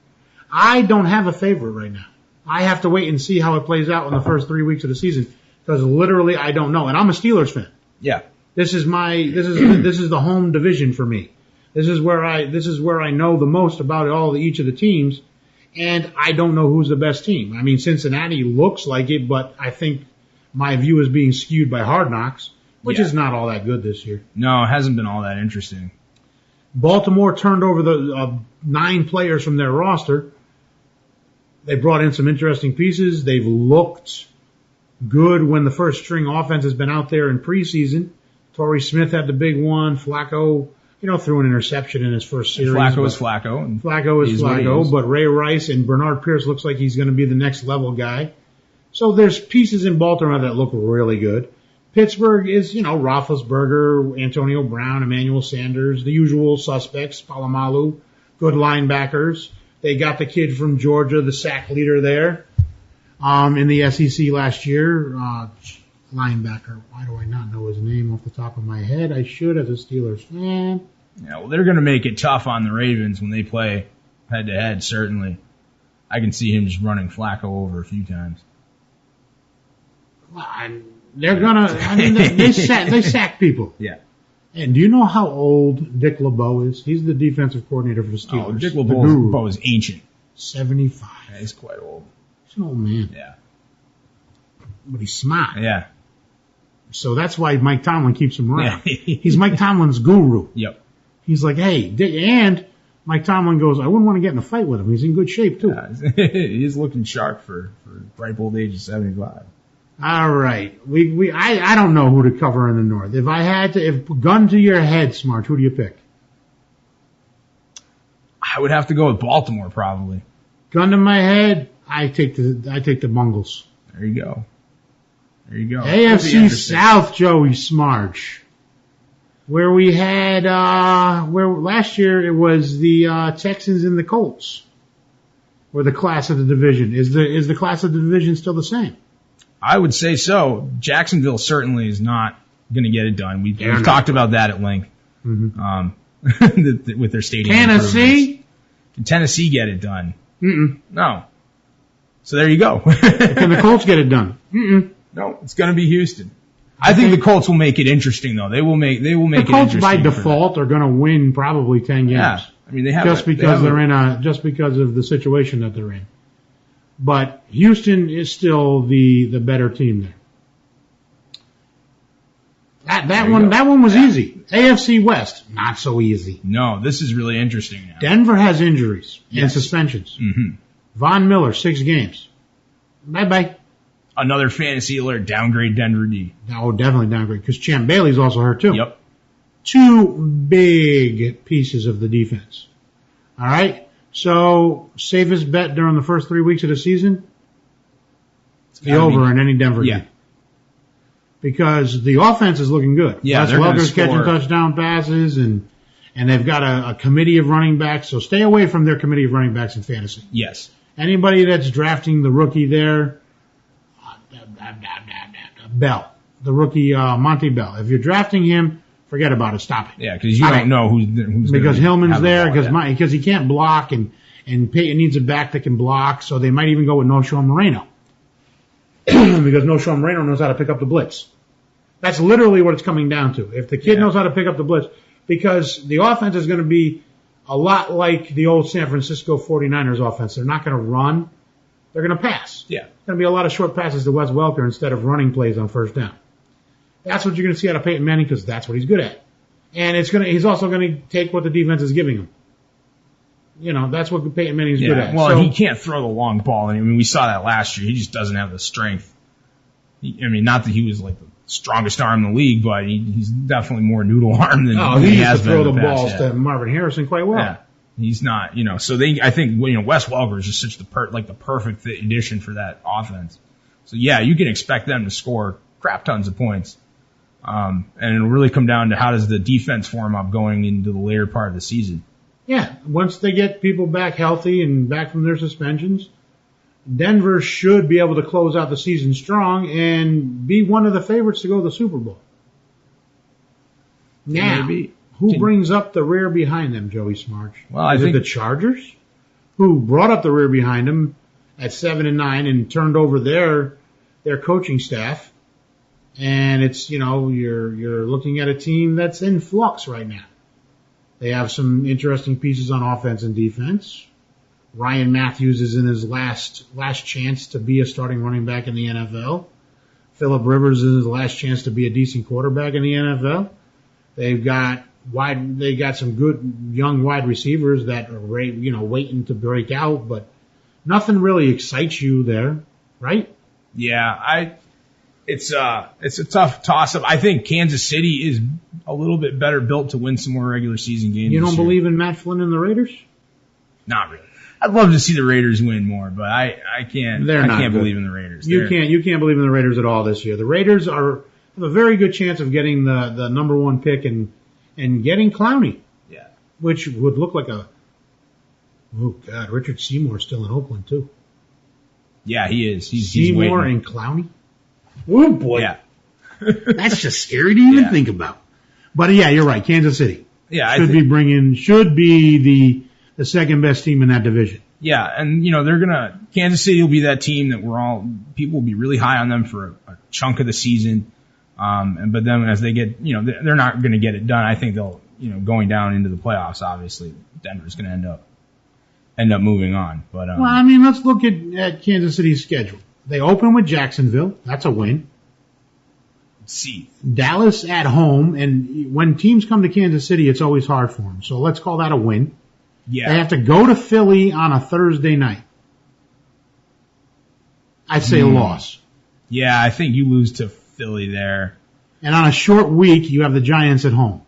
I don't have a favorite right now. I have to wait and see how it plays out in the first 3 weeks of the season, because literally I don't know. And I'm a Steelers fan. Yeah. This is the home division for me. This is where I know the most about each of the teams, and I don't know who's the best team. I mean, Cincinnati looks like it, but I think my view is being skewed by Hard Knocks, which is not all that good this year. No, it hasn't been all that interesting. Baltimore turned over the 9 players from their roster. They brought in some interesting pieces. They've looked good when the first string offense has been out there in preseason. Torrey Smith had the big one. Flacco threw an interception in his first series. Flacco is Flacco. And Flacco is Flacco, but Ray Rice and Bernard Pierce looks like he's going to be the next level guy. So there's pieces in Baltimore that look really good. Pittsburgh is, Roethlisberger, Antonio Brown, Emmanuel Sanders, the usual suspects, Palomalu, good linebackers. They got the kid from Georgia, the sack leader there, in the SEC last year. Linebacker. Why do I not know his name off the top of my head? I should as a Steelers fan. Yeah, well, they're going to make it tough on the Ravens when they play head-to-head, certainly. I can see him just running Flacco over a few times. Well, they're going to, they sack people. Yeah. And do you know how old Dick LeBeau is? He's the defensive coordinator for the Steelers. Oh, Dick LeBeau is ancient. 75. Yeah, he's quite old. He's an old man. Yeah. But he's smart. Yeah. So that's why Mike Tomlin keeps him around. Yeah. He's Mike Tomlin's guru. Yep. He's like, hey, and Mike Tomlin goes, I wouldn't want to get in a fight with him. He's in good shape, too. Yeah, he's looking sharp for ripe old age of 75. All right. I don't know who to cover in the North. If gun to your head, Smarge, who do you pick? I would have to go with Baltimore, probably. Gun to my head, I take the Bungles. There you go. AFC South, Joey Smarge. Where we had, where last year it was the Texans and the Colts were the class of the division. Is the class of the division still the same? I would say so. Jacksonville certainly is not going to get it done. We've talked about that at length. Mm-hmm. With their stadium. Tennessee? Can Tennessee get it done? Mm-mm. No. So there you go. Can the Colts get it done? Mm-mm. No, it's going to be Houston. I think the Colts will make it interesting, though. They will make it interesting. The Colts by default are going to win probably 10 games. Yeah, I mean they have just because of the situation that they're in. But Houston is still the better team there. That one was easy. AFC West, not so easy. No, this is really interesting now. Denver has injuries and suspensions. Mm-hmm. Von Miller, 6 games. Bye-bye. Another fantasy alert, downgrade Denver D. Oh, definitely downgrade, because Champ Bailey's also hurt too. Yep. 2 big pieces of the defense. All right? So, safest bet during the first 3 weeks of the season? It's the over in any Denver game. Because the offense is looking good. Yeah, Wes Welker's catching touchdown passes, and they've got a committee of running backs, so stay away from their committee of running backs in fantasy. Yes. Anybody that's drafting the rookie there, Bell, the rookie Monty Bell. If you're drafting him, forget about it. Stop it. Yeah, because you don't know who's because Hillman's there because he can't block and Peyton needs a back that can block. So they might even go with No-Show Moreno because No-Show Moreno knows how to pick up the blitz. That's literally what it's coming down to. If the kid knows how to pick up the blitz, because the offense is going to be a lot like the old San Francisco 49ers offense. They're not going to run. They're going to pass. Yeah. It's going to be a lot of short passes to Wes Welker instead of running plays on first down. That's what you're going to see out of Peyton Manning because that's what he's good at. And he's also going to take what the defense is giving him. That's what Peyton Manning's good at. Well, he can't throw the long ball. I mean, we saw that last year. He just doesn't have the strength. Not that he was like the strongest arm in the league, but he's definitely more noodle arm than he has been. He used to throw the balls to Marvin Harrison quite well. Yeah. He's not, so I think, Wes Welker is just such the perfect addition for that offense. So yeah, you can expect them to score crap tons of points. And it'll really come down to how does the defense form up going into the later part of the season. Yeah. Once they get people back healthy and back from their suspensions, Denver should be able to close out the season strong and be one of the favorites to go to the Super Bowl. Now, who brings up the rear behind them, Joey Smarge? Well, Is it the Chargers? Who brought up the rear behind them at 7-9 and turned over their coaching staff. And it's, you're looking at a team that's in flux right now. They have some interesting pieces on offense and defense. Ryan Matthews is in his last chance to be a starting running back in the NFL. Phillip Rivers is in his last chance to be a decent quarterback in the NFL. They've got some good young wide receivers that are waiting to break out, but nothing really excites you there, right? Yeah, It's a tough toss-up. I think Kansas City is a little bit better built to win some more regular season games. You don't believe in Matt Flynn and the Raiders? Not really. I'd love to see the Raiders win more, but I can't. They're I not can't good. believe in the Raiders. You can't believe in the Raiders at all this year. The Raiders have a very good chance of getting the number one pick and getting Clowney. Yeah. Which would look like oh God, Richard Seymour's still in Oakland too. Yeah, he is. He's Seymour waiting. and Clowney. Oh boy. Yeah. That's just scary to even Yeah. think about. But yeah, you're right. Kansas City Yeah, should be the second best team in that division. Yeah, and Kansas City will be that team that people will be really high on them for a chunk of the season. But then as they get, they're not going to get it done. I think they'll, going down into the playoffs, obviously Denver's going to end up moving on. But, Well, I mean, let's look at Kansas City's schedule. They open with Jacksonville. That's a win. see. Dallas at home, and when teams come to Kansas City, it's always hard for them. So let's call that a win. Yeah. They have to go to Philly on a Thursday night. I'd say a loss. Yeah, I think you lose to Philly there. And on a short week, you have the Giants at home.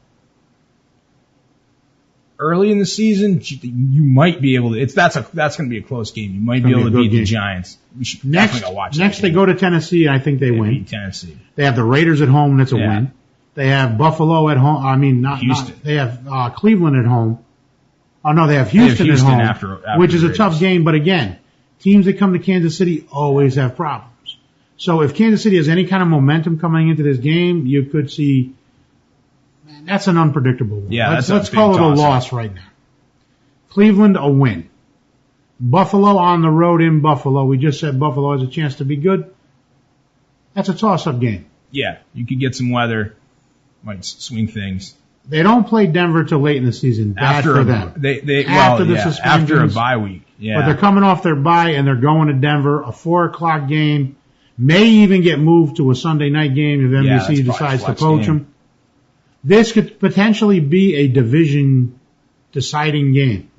Early in the season, you might be able to. That's going to be a close game. You might be able to beat the Giants. We should definitely go watch that. Next, they go to Tennessee. I think they win. Beat Tennessee. They have the Raiders at home. That's a win. They have Buffalo at home. I mean, not Houston. They have Cleveland at home. Oh no, they have Houston at home, after which is the a tough game. But again, teams that come to Kansas City always have problems. So if Kansas City has any kind of momentum coming into this game, you could see. Man, that's an unpredictable one. Yeah, let's call it a loss right now. Cleveland, a win. Buffalo on the road in Buffalo. We just said Buffalo has a chance to be good. That's a toss-up game. Yeah, you could get some weather, might swing things. They don't play Denver till late in the season. Bad for them. After a bye week. Yeah. But they're coming off their bye and they're going to Denver. A 4:00 game may even get moved to a Sunday night game if NBC decides to poach them. This could potentially be a division deciding game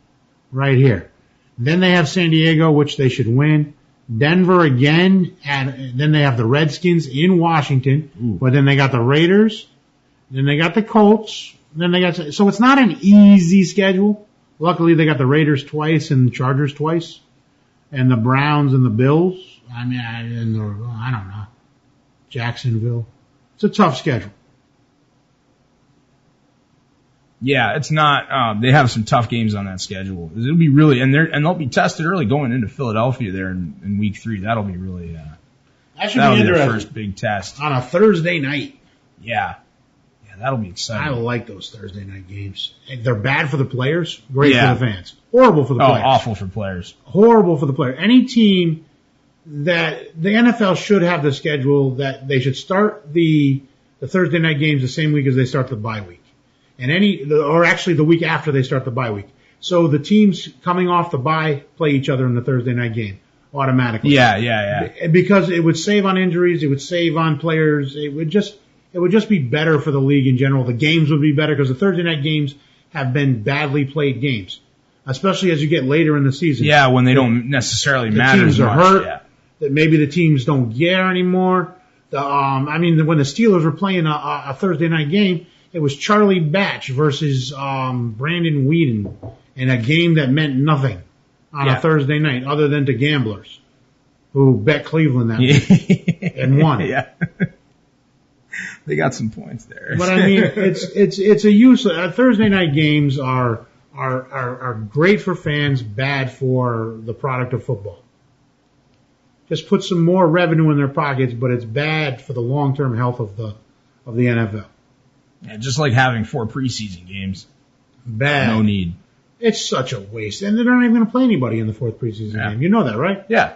right here. Then they have San Diego, which they should win. Denver again, and then they have the Redskins in Washington. But then they got the Raiders. Then they got the Colts. So it's not an easy schedule. Luckily, they got the Raiders twice and the Chargers twice, and the Browns and the Bills. I mean, I don't know, Jacksonville. It's a tough schedule. Yeah, it's not. They have some tough games on that schedule. It'll be really, and they'll be tested early going into Philadelphia there in week 3. That'll be really. That'll be their first big test on a Thursday night. Yeah, that'll be exciting. I like those Thursday night games. They're bad for the players, great for the fans. Horrible for the players. Awful for players. Horrible for the players. Any team that the NFL should have the schedule that they should start the Thursday night games the same week as they start the bye week. And or actually the week after they start the bye week. So the teams coming off the bye play each other in the Thursday night game automatically. Yeah. Because it would save on injuries, it would save on players, it would just be better for the league in general. The games would be better because the Thursday night games have been badly played games, especially as you get later in the season. Yeah, when they don't necessarily matter as much. The teams are hurt. That maybe the teams don't care anymore. When the Steelers were playing a Thursday night game, it was Charlie Batch versus Brandon Whedon in a game that meant nothing on a Thursday night other than to gamblers who bet Cleveland that week and won. Yeah. They got some points there. But I mean, it's a useless. Thursday night games are great for fans, bad for the product of football. Just put some more revenue in their pockets, but it's bad for the long-term health of the NFL. Yeah, just like having 4 preseason games. Bad. No need. It's such a waste, and they're not even going to play anybody in the 4th preseason game. You know that, right? Yeah,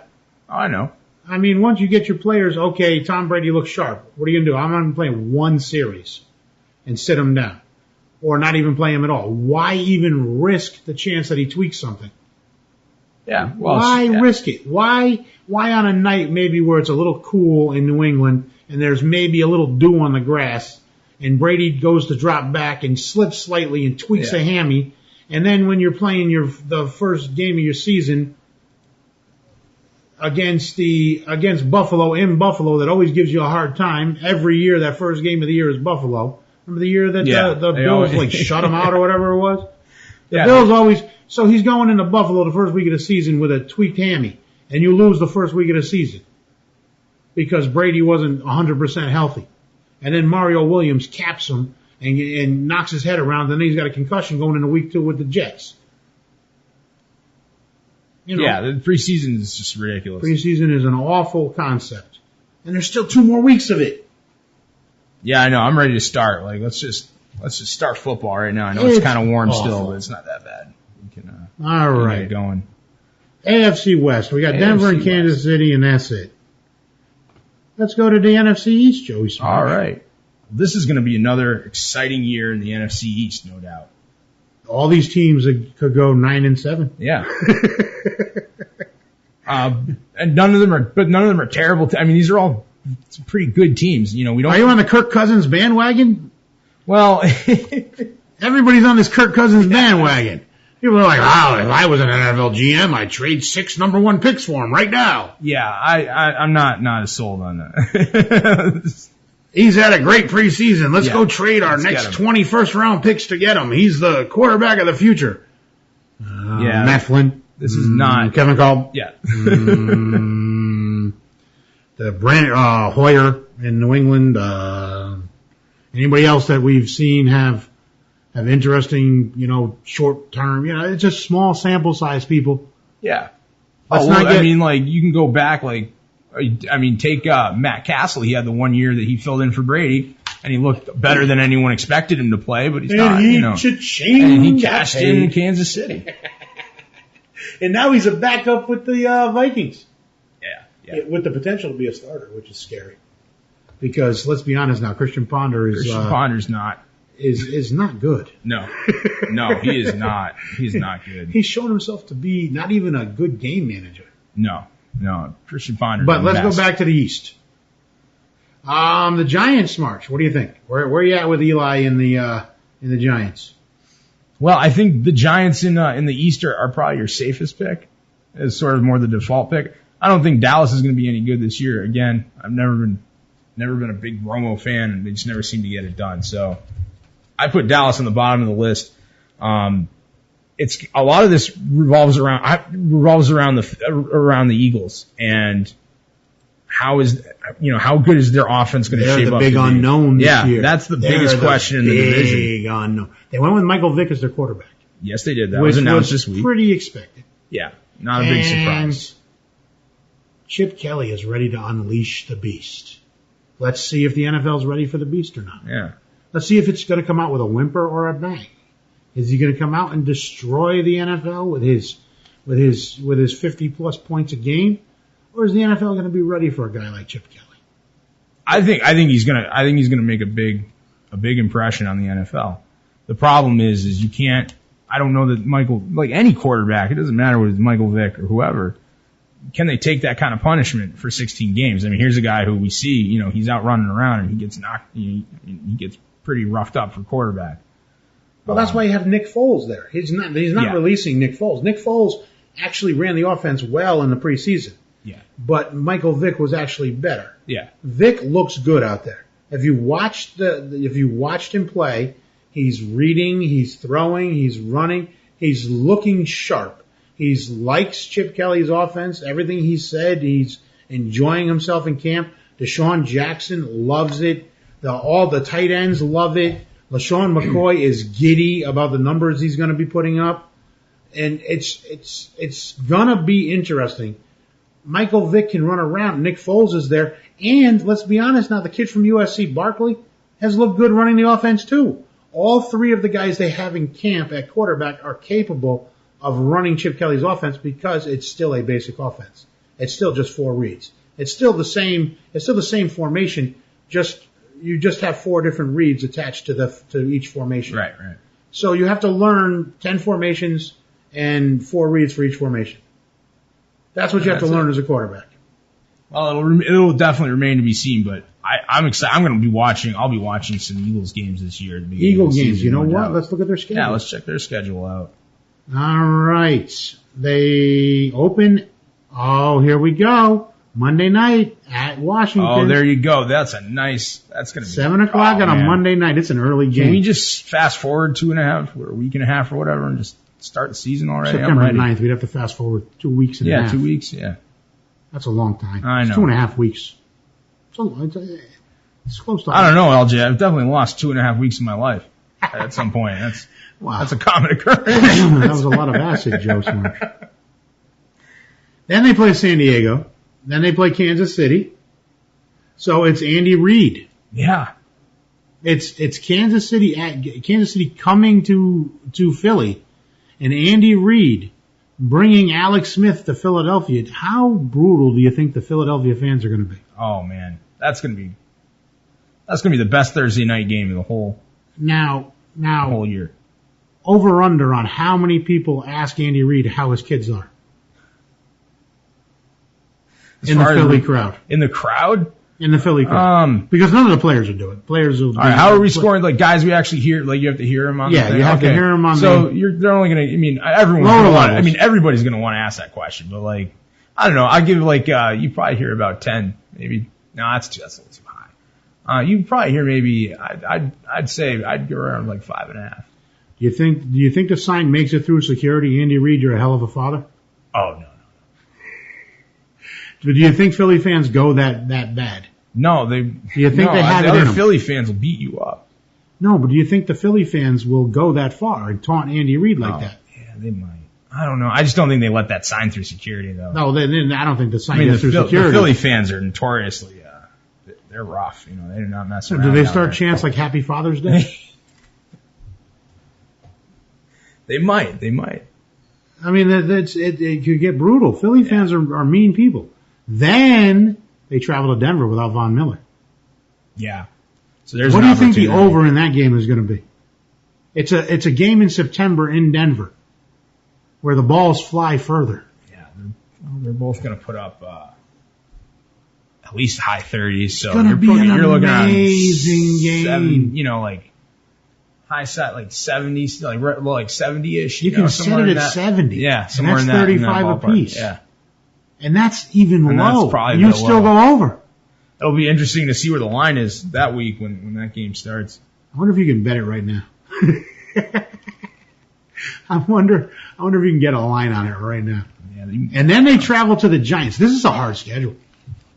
I know. I mean, once you get your players, okay, Tom Brady looks sharp. What are you going to do? I'm not going to play 1 series and sit him down, or not even play him at all. Why even risk the chance that he tweaks something? Yeah. Well, why risk it? Why on a night maybe where it's a little cool in New England and there's maybe a little dew on the grass and Brady goes to drop back and slips slightly and tweaks a hammy, and then when you're playing the first game of your season against Buffalo in Buffalo that always gives you a hard time. Every year, that first game of the year is Buffalo. Remember the year that the Bills like shut them out or whatever it was? The Bills always. So he's going into Buffalo the first week of the season with a tweaked hammy, and you lose the first week of the season because Brady wasn't 100% healthy, and then Mario Williams caps him and knocks his head around, and then he's got a concussion going into week 2 with the Jets. You know, yeah, the preseason is just ridiculous. Preseason is an awful concept, and there's still 2 more weeks of it. Yeah, I know. I'm ready to start. Like, let's just start football right now. I know it's kind of warm still, but it's not that bad. We can all right, get it going. AFC West. We got Denver and Kansas City, and that's it. Let's go to the NFC East, Joey Smarge. All right. This is going to be another exciting year in the NFC East, no doubt. All these teams could go 9-7. Yeah. And none of them are terrible. I mean, these are all pretty good teams. You know, we don't. Are you on the Kirk Cousins bandwagon? Well, everybody's on this Kirk Cousins bandwagon. People are like, "Wow, if I was an NFL GM, I'd trade 6 number 1 picks for him right now." Yeah, I'm not as sold on that. He's had a great preseason. Let's go trade our next 20 first-round picks to get him. He's the quarterback of the future. Matt Flynn. This is not Kevin Kolb. Yeah. The Hoyer in New England. Anybody else that we've seen have interesting, short term. It's just small sample size people. Yeah. I mean, like you can go back, take Matt Castle. He had the 1 year that he filled in for Brady, and he looked better than anyone expected him to play. But he's not. And he cashed in Kansas City. And now he's a backup with the Vikings. Yeah. With the potential to be a starter, which is scary. Because let's be honest now, Christian Ponder's not is not good. No, he is not. He's not good. He's shown himself to be not even a good game manager. No, Christian Ponder. But let's go back to the East. The Giants, Smarge. What do you think? Where are you at with Eli in the Giants? Well, I think the Giants in the East are probably your safest pick. It's sort of more the default pick. I don't think Dallas is going to be any good this year. Again, I've never been a big Romo fan, and they just never seem to get it done. So I put Dallas on the bottom of the list. It's a lot of this revolves around the Eagles and how good is their offense going to shape up? They're the big unknown this year. That's the biggest question in the division. Big unknown. They went with Michael Vick as their quarterback. Yes, they did. That was announced this week. Pretty expected. Yeah, not a big surprise. Chip Kelly is ready to unleash the beast. Let's see if the NFL is ready for the beast or not. Yeah. Let's see if it's going to come out with a whimper or a bang. Is he going to come out and destroy the NFL with his 50+ points a game, or is the NFL going to be ready for a guy like Chip Kelly? I think he's gonna make a big impression on the NFL. The problem is you can't. I don't know that like any quarterback, it doesn't matter whether it's Michael Vick or whoever. Can they take that kind of punishment for 16 games? I mean, here's a guy who we see, he's out running around and he gets knocked, he gets pretty roughed up for quarterback. Well, that's why you have Nick Foles there. He's not releasing Nick Foles. Nick Foles actually ran the offense well in the preseason. Yeah. But Michael Vick was actually better. Yeah. Vick looks good out there. If you watched him play, he's reading, he's throwing, he's running, he's looking sharp. He likes Chip Kelly's offense. Everything he said, he's enjoying himself in camp. Deshaun Jackson loves it. All the tight ends love it. LaShawn McCoy is giddy about the numbers he's going to be putting up. And it's going to be interesting. Michael Vick can run around. Nick Foles is there. And let's be honest now, the kid from USC, Barkley, has looked good running the offense too. All 3 of the guys they have in camp at quarterback are capable of running Chip Kelly's offense because it's still a basic offense. It's still just 4 reads. It's still the same formation. You just have 4 different reads attached to each formation. Right. So you have to learn 10 formations and 4 reads for each formation. That's what you have to learn as a quarterback. Well, it'll definitely remain to be seen, but I'm excited. I'm going to be watching. I'll be watching some Eagles games this year. Eagle games. You know what? Let's look at their schedule. Yeah, let's check their schedule out. All right. They open Oh, here we go. Monday night at Washington. Oh, there you go. That's going to be 7 o'clock on a Monday night. It's an early game. Can we just fast forward 2.5 or a week and a half or whatever and just start the season already? September 9th. We'd have to fast forward 2 weeks and a half. Yeah, 2 weeks. Yeah. That's a long time. I know. It's 2.5 weeks. It's close to. I don't know, LJ. I've definitely lost 2.5 weeks of my life at some point. That's a common occurrence. That was a lot of acid, Joe Smarge. Then they play San Diego. Then they play Kansas City. So it's Andy Reid. Yeah. It's Kansas City coming to Philly, and Andy Reid bringing Alex Smith to Philadelphia. How brutal do you think the Philadelphia fans are going to be? Oh man, that's going to be the best Thursday night game of the whole year. Over under on how many people ask Andy Reid how his kids are in the Philly crowd. In the crowd? In the Philly crowd. Because none of the players will do it. Players will. All right, how are we scoring? Like guys, we actually hear. Like you have to hear them on. Yeah, the thing? you have to hear them on. So they're only going to. I mean, everybody's going to want to ask that question. But like, I don't know. I give like you probably hear about 10, maybe. No, that's a little too high. You probably hear maybe. I'd say I'd go around like 5.5. Do you think the sign makes it through security? Andy Reid, you're a hell of a father. Oh no. Do you think Philly fans go that bad? No, Do you think they have the it in other them? Philly fans will beat you up. No, but do you think the Philly fans will go that far and taunt Andy Reid like that? Yeah, they might. I don't know. I just don't think they let that sign through security though. No, I don't think the sign gets through security. The Philly fans are notoriously they're rough. You know, they do not mess around. Do they start chants like Happy Father's Day? They might. I mean, it could get brutal. Philly fans are mean people. Then they travel to Denver without Von Miller. Yeah. So there's. What do you think the over in that game is going to be? It's a game in September in Denver, where the balls fly further. Yeah, they're both going to put up at least high 30s. So it's going to be an amazing game. Like high set like 70s, like 70-ish. You can set it at 70. Yeah, somewhere and in that. That's 35 apiece. Yeah. And that's even low. That's you still go over. It'll be interesting to see where the line is that week when that game starts. I wonder if you can bet it right now. I wonder if you can get a line on it right now. Yeah, and then they travel to the Giants. This is a hard schedule.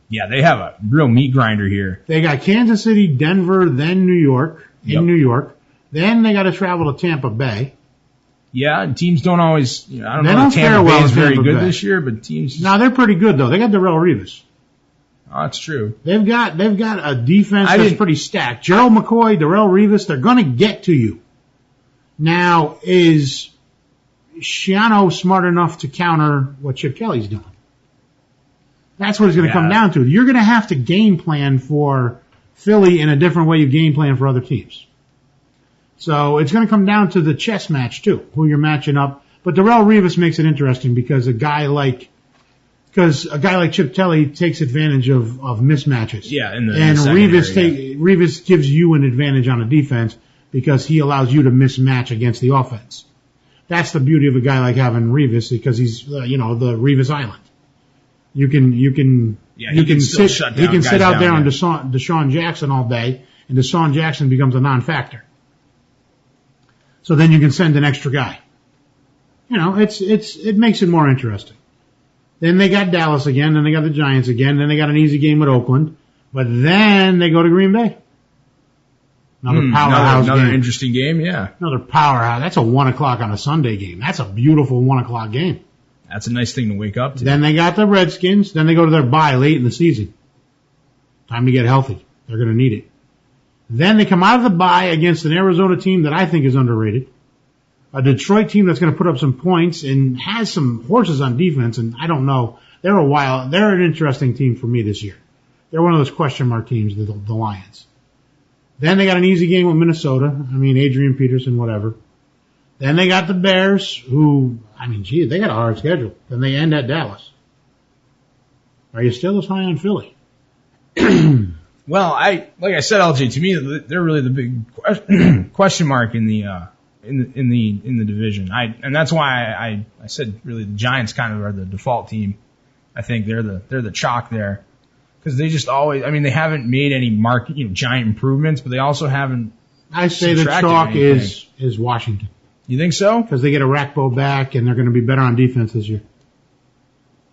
Yeah, they have a real meat grinder here. They got Kansas City, Denver, then New York. New York. Then they got to travel to Tampa Bay. Yeah, and teams don't always. I don't know if Tampa Bay is very good this year, but teams. No, they're pretty good though. They got Darrelle Revis. Oh, that's true. They've got a defense that's pretty stacked. Gerald McCoy, Darrelle Revis, they're going to get to you. Now, is Schiano smart enough to counter what Chip Kelly's doing? That's what it's going to come down to. You're going to have to game plan for Philly in a different way you game plan for other teams. So it's going to come down to the chess match too, who you're matching up. But Darrelle Revis makes it interesting because a guy like Chip Kelly takes advantage of mismatches. Yeah, and Revis gives you an advantage on a defense because he allows you to mismatch against the offense. That's the beauty of a guy like having Revis because he's the Revis Island. You can sit out there on Deshaun Jackson all day, and Deshaun Jackson becomes a non-factor. So then you can send an extra guy. It makes it more interesting. Then they got Dallas again, then they got the Giants again, then they got an easy game with Oakland, but then they go to Green Bay. Another powerhouse another game. Interesting game, yeah. Another powerhouse. That's a 1 o'clock on a Sunday game. That's a beautiful 1 o'clock game. That's a nice thing to wake up to. Then they got the Redskins. Then they go to their bye late in the season. Time to get healthy. They're going to need it. Then they come out of the bye against an Arizona team that I think is underrated. A Detroit team that's going to put up some points and has some horses on defense, and I don't know. They're an interesting team for me this year. They're one of those question mark teams, the Lions. Then they got an easy game with Minnesota. Adrian Peterson, whatever. Then they got the Bears, who, they got a hard schedule. Then they end at Dallas. Are you still as high on Philly? Well, like I said, LJ, to me, they're really the big question mark in the division. And that's why I said really the Giants kind of are the default team I think they're the chalk there. Because they just always, I mean, they haven't made any giant improvements, but they also haven't. I say the chalk is Washington. You think so? Because they get a Rackbo back, and they're going to be better on defense this year.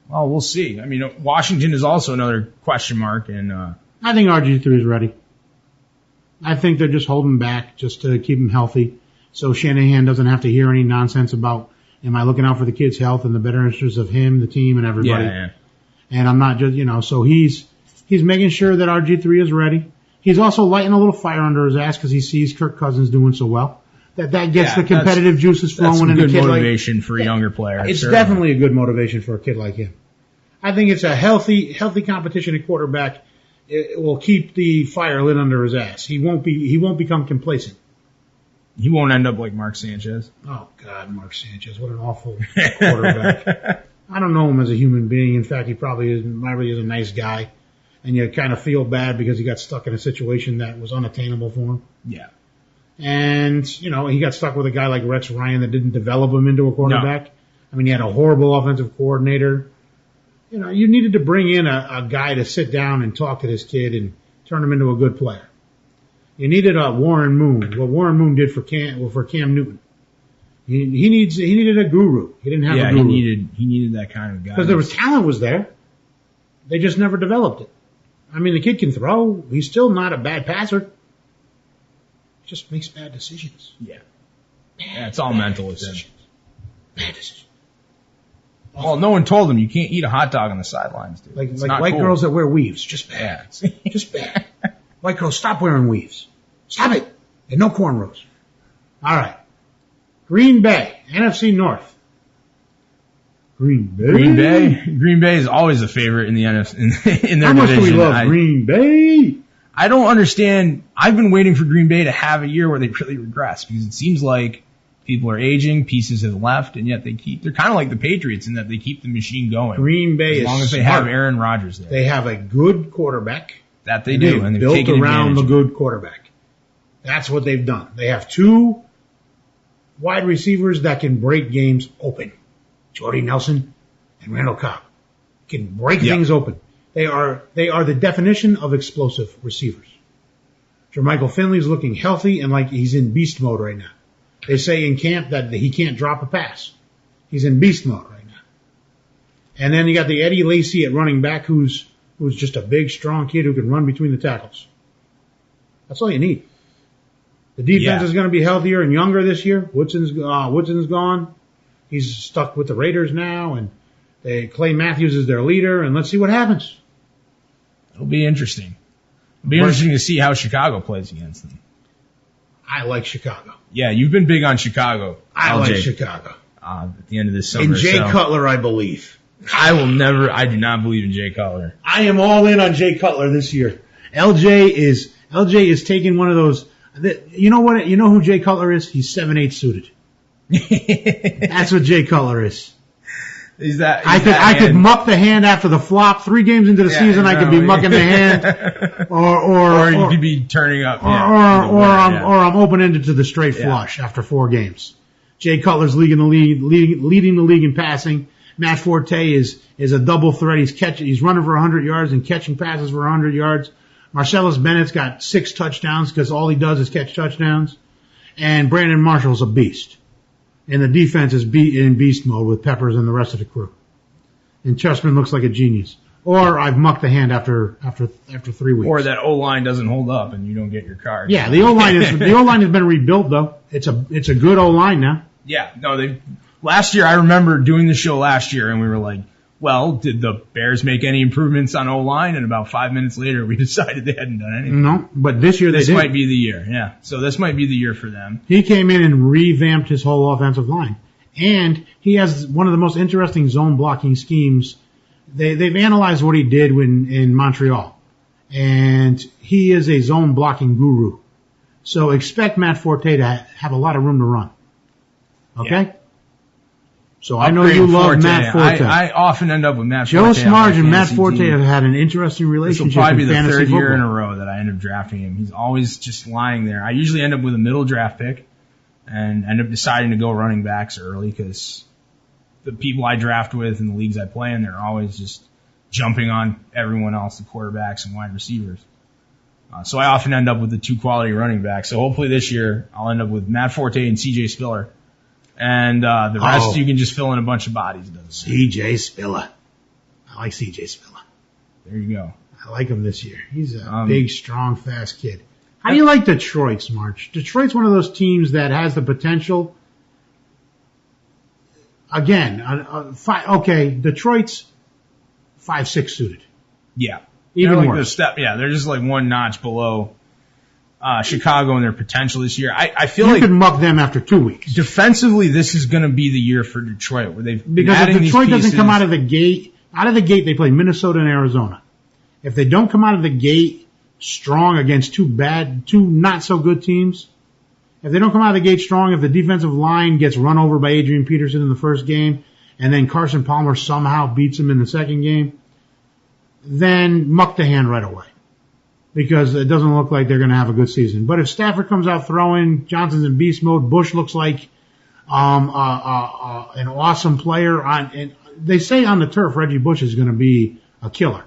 Well, we'll see. I mean, Washington is also another question mark, and I think RG3 is ready. I think they're just holding back just to keep him healthy, so Shanahan doesn't have to hear any nonsense about, am I looking out for the kid's health and the better interests of him, the team, and everybody. Yeah. And I'm not just, so he's making sure that RG3 is ready. He's also lighting a little fire under his ass because he sees Kirk Cousins doing so well. That gets the competitive juices flowing in a kid like. That's good motivation for a younger player. It's definitely a good motivation for a kid like him. I think it's a healthy competition at quarterback. It will keep the fire lit under his ass. He won't become complacent. He won't end up like Mark Sanchez. Oh God, Mark Sanchez, what an awful quarterback. I don't know him as a human being. In fact, he probably is a nice guy. And you kind of feel bad because he got stuck in a situation that was unattainable for him. Yeah. And, he got stuck with a guy like Rex Ryan that didn't develop him into a quarterback. No. I mean, he had a horrible offensive coordinator. You needed to bring in a guy to sit down and talk to this kid and turn him into a good player. You needed a Warren Moon, what Warren Moon did for Cam Newton. He needed a guru. He didn't have a guru. He needed that kind of guy. Because talent was there. They just never developed it. I mean, the kid can throw. He's still not a bad passer. He just makes bad decisions. Yeah. It's all mental with him. Bad decisions. Well, no one told him you can't eat a hot dog on the sidelines, dude. Like white girls that wear weaves. Just bad. Yeah. Just bad. White girls, stop wearing weaves. Stop it. And no cornrows. All right. Green Bay, NFC North. Green Bay is always a favorite in the NFC in their division. How much do we love Green Bay? I don't understand. I've been waiting for Green Bay to have a year where they really regress because it seems like people are aging, pieces have left, and yet they're kind of like the Patriots in that they keep the machine going. Green Bay as long as they have Aaron Rodgers there. They have a good quarterback. That they do, and they've built taken around advantage. the good quarterback. That's what they've done. They have two wide receivers that can break games open. Jordy Nelson and Randall Cobb can break things open. They are the definition of explosive receivers. Jermichael Finley's looking healthy and like he's in beast mode right now. They say in camp that he can't drop a pass. He's in beast mode right now. And then you got the Eddie Lacy at running back who's just a big, strong kid who can run between the tackles. That's all you need. The defense is going to be healthier and younger this year. Woodson's gone. He's stuck with the Raiders now, and Clay Matthews is their leader, and let's see what happens. It'll be interesting. It'll be interesting to see how Chicago plays against them. I like Chicago. Yeah, you've been big on Chicago. I like Chicago. At the end of this summer. And Jay Cutler, I believe. I do not believe in Jay Cutler. I am all in on Jay Cutler this year. LJ is taking one of those. You know what? You know who Jay Cutler is? He's 7'8" suited. That's what Jay Cutler is. I could muck the hand after the flop. 3 games into the season, I could be mucking the hand, or you could be turning up, or I'm open ended to the straight flush after 4 games. Jay Cutler's leading the league in passing. Matt Forte is a double threat. He's running for 100 yards and catching passes for 100 yards. Marcellus Bennett's got 6 touchdowns because all he does is catch touchdowns. And Brandon Marshall's a beast. And the defense is in beast mode with Peppers and the rest of the crew. And Chessman looks like a genius. Or I've mucked the hand after 3 weeks. Or that O-line doesn't hold up and you don't get your card. Yeah, the O-line has been rebuilt though. It's a good O-line now. Yeah, no, last year I remember doing the show last year and we were like, well, did the Bears make any improvements on O-line? And about 5 minutes later, we decided they hadn't done anything. No, but this year they did. This might be the year, yeah. So this might be the year for them. He came in and revamped his whole offensive line. And he has one of the most interesting zone blocking schemes. They've analyzed what he did in Montreal. And he is a zone blocking guru. So expect Matt Forte to have a lot of room to run. Okay? Yeah. So I know you love Matt Forte. I often end up with Matt Forte. Joe Smarge and Matt Forte have had an interesting relationship. This will probably be the third football. year in a row that I end up drafting him. He's always just lying there. I usually end up with a middle draft pick and end up deciding to go running backs early because the people I draft with and the leagues I play in, they're always just jumping on everyone else, the quarterbacks and wide receivers. So I often end up with the 2 quality running backs. So hopefully this year I'll end up with Matt Forte and CJ Spiller. And the rest you can just fill in a bunch of bodies. CJ Spiller. I like CJ Spiller. There you go. I like him this year. He's a big, strong, fast kid. How do you like Detroit, Smarge? Detroit's one of those teams that has the potential. Again, Detroit's 5'6" suited. Yeah. Even like worse. They're just like one notch below Chicago and their potential this year. I feel you like could muck them after 2 weeks. Defensively, this is going to be the year for Detroit, where they've because if Detroit doesn't come out of the gate they play Minnesota and Arizona. If they don't come out of the gate strong against two not so good teams, if they don't come out of the gate strong, if the defensive line gets run over by Adrian Peterson in the first game, and then Carson Palmer somehow beats him in the second game, then muck the hand right away. Because it doesn't look like they're going to have a good season. But if Stafford comes out throwing, Johnson's in beast mode, Bush looks like an awesome player. And they say on the turf, Reggie Bush is going to be a killer.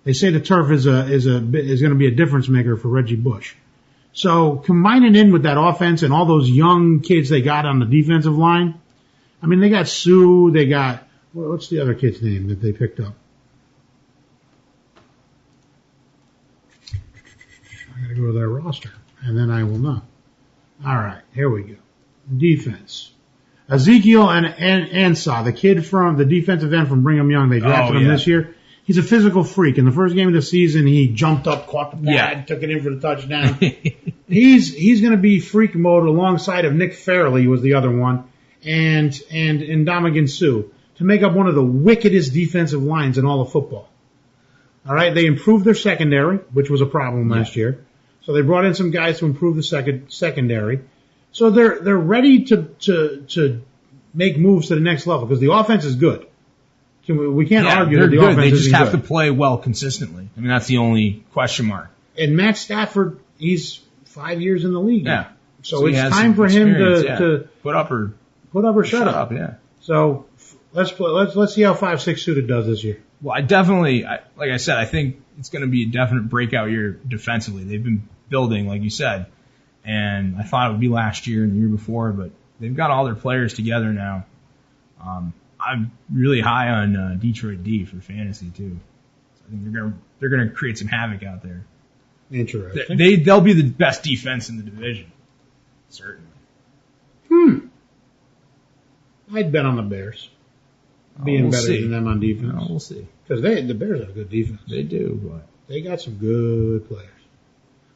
They say the turf is going to be a difference maker for Reggie Bush. So combining in with that offense and all those young kids they got on the defensive line, I mean, they got Sue, they got what's the other kid's name that they picked up? I got to go to their roster, and then I will know. All right, here we go. Defense. Ezekiel and Ansah, the kid from the defensive end from Brigham Young, they drafted him this year. He's a physical freak. In the first game of the season, he jumped up, caught the pad, took it in for the touchdown. He's going to be freak mode alongside of Nick Fairley, who was the other one, and Ndamukong Suh to make up one of the wickedest defensive lines in all of football. All right, they improved their secondary, which was a problem last year. So they brought in some guys to improve the secondary. So they're ready to make moves to the next level because the offense is good. We can't argue that the offense is good. They just have to play well consistently. I mean, that's the only question mark. And Matt Stafford, he's 5 years in the league. Yeah. So it's time for him to put up or shut up. Yeah. So let's see how 5'6" suited does this year. Well, like I said, I think it's going to be a definite breakout year defensively. They've been building, like you said, and I thought it would be last year and the year before, but they've got all their players together now. I'm really high on Detroit D for fantasy too. So I think they're gonna create some havoc out there. Interesting. They'll be the best defense in the division, certainly. I'd bet on the Bears being better than them on defense. No, we'll see. Because the Bears have a good defense. They do, but they got some good players.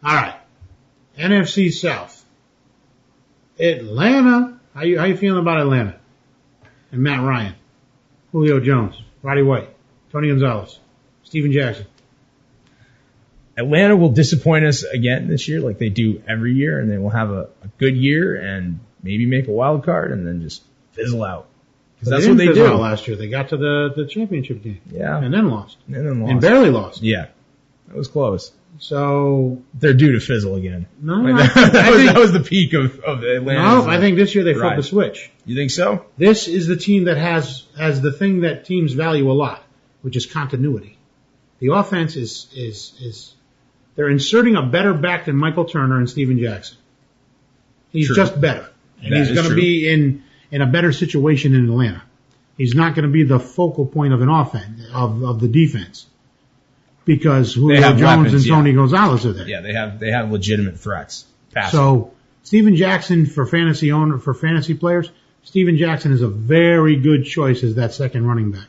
All right, NFC South. Atlanta. How you feeling about Atlanta? And Matt Ryan, Julio Jones, Roddy White, Tony Gonzalez, Steven Jackson. Atlanta will disappoint us again this year, like they do every year, and they will have a good year and maybe make a wild card and then just fizzle out. Because that's what they do. Last year, they got to the championship game, and then lost, and barely lost. Yeah, that was close. So they're due to fizzle again. No, that was the peak of Atlanta. No, I think this year they flipped the switch. You think so? This is the team that has the thing that teams value a lot, which is continuity. The offense is they're inserting a better back than Michael Turner and Steven Jackson. He's just better, and he's going to be in a better situation in Atlanta. He's not going to be the focal point of an offense of the defense. Because Julio Jones and Tony Gonzalez are there. Yeah, they have legitimate threats. So Steven Jackson for fantasy players, Steven Jackson is a very good choice as that second running back.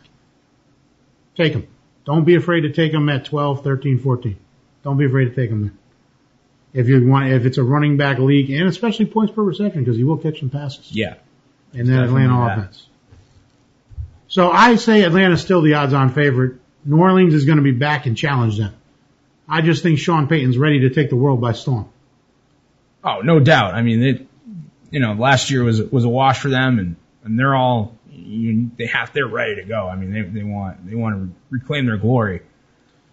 Take him. Don't be afraid to take him at 12, 13, 14. Don't be afraid to take him there. If it's a running back league, and especially points per reception, because he will catch some passes. Yeah. In that Atlanta offense. So I say Atlanta's still the odds-on favorite. New Orleans is going to be back and challenge them. I just think Sean Payton's ready to take the world by storm. Oh, no doubt. I mean, last year was a wash for them, and they're all they're ready to go. I mean, they want to reclaim their glory,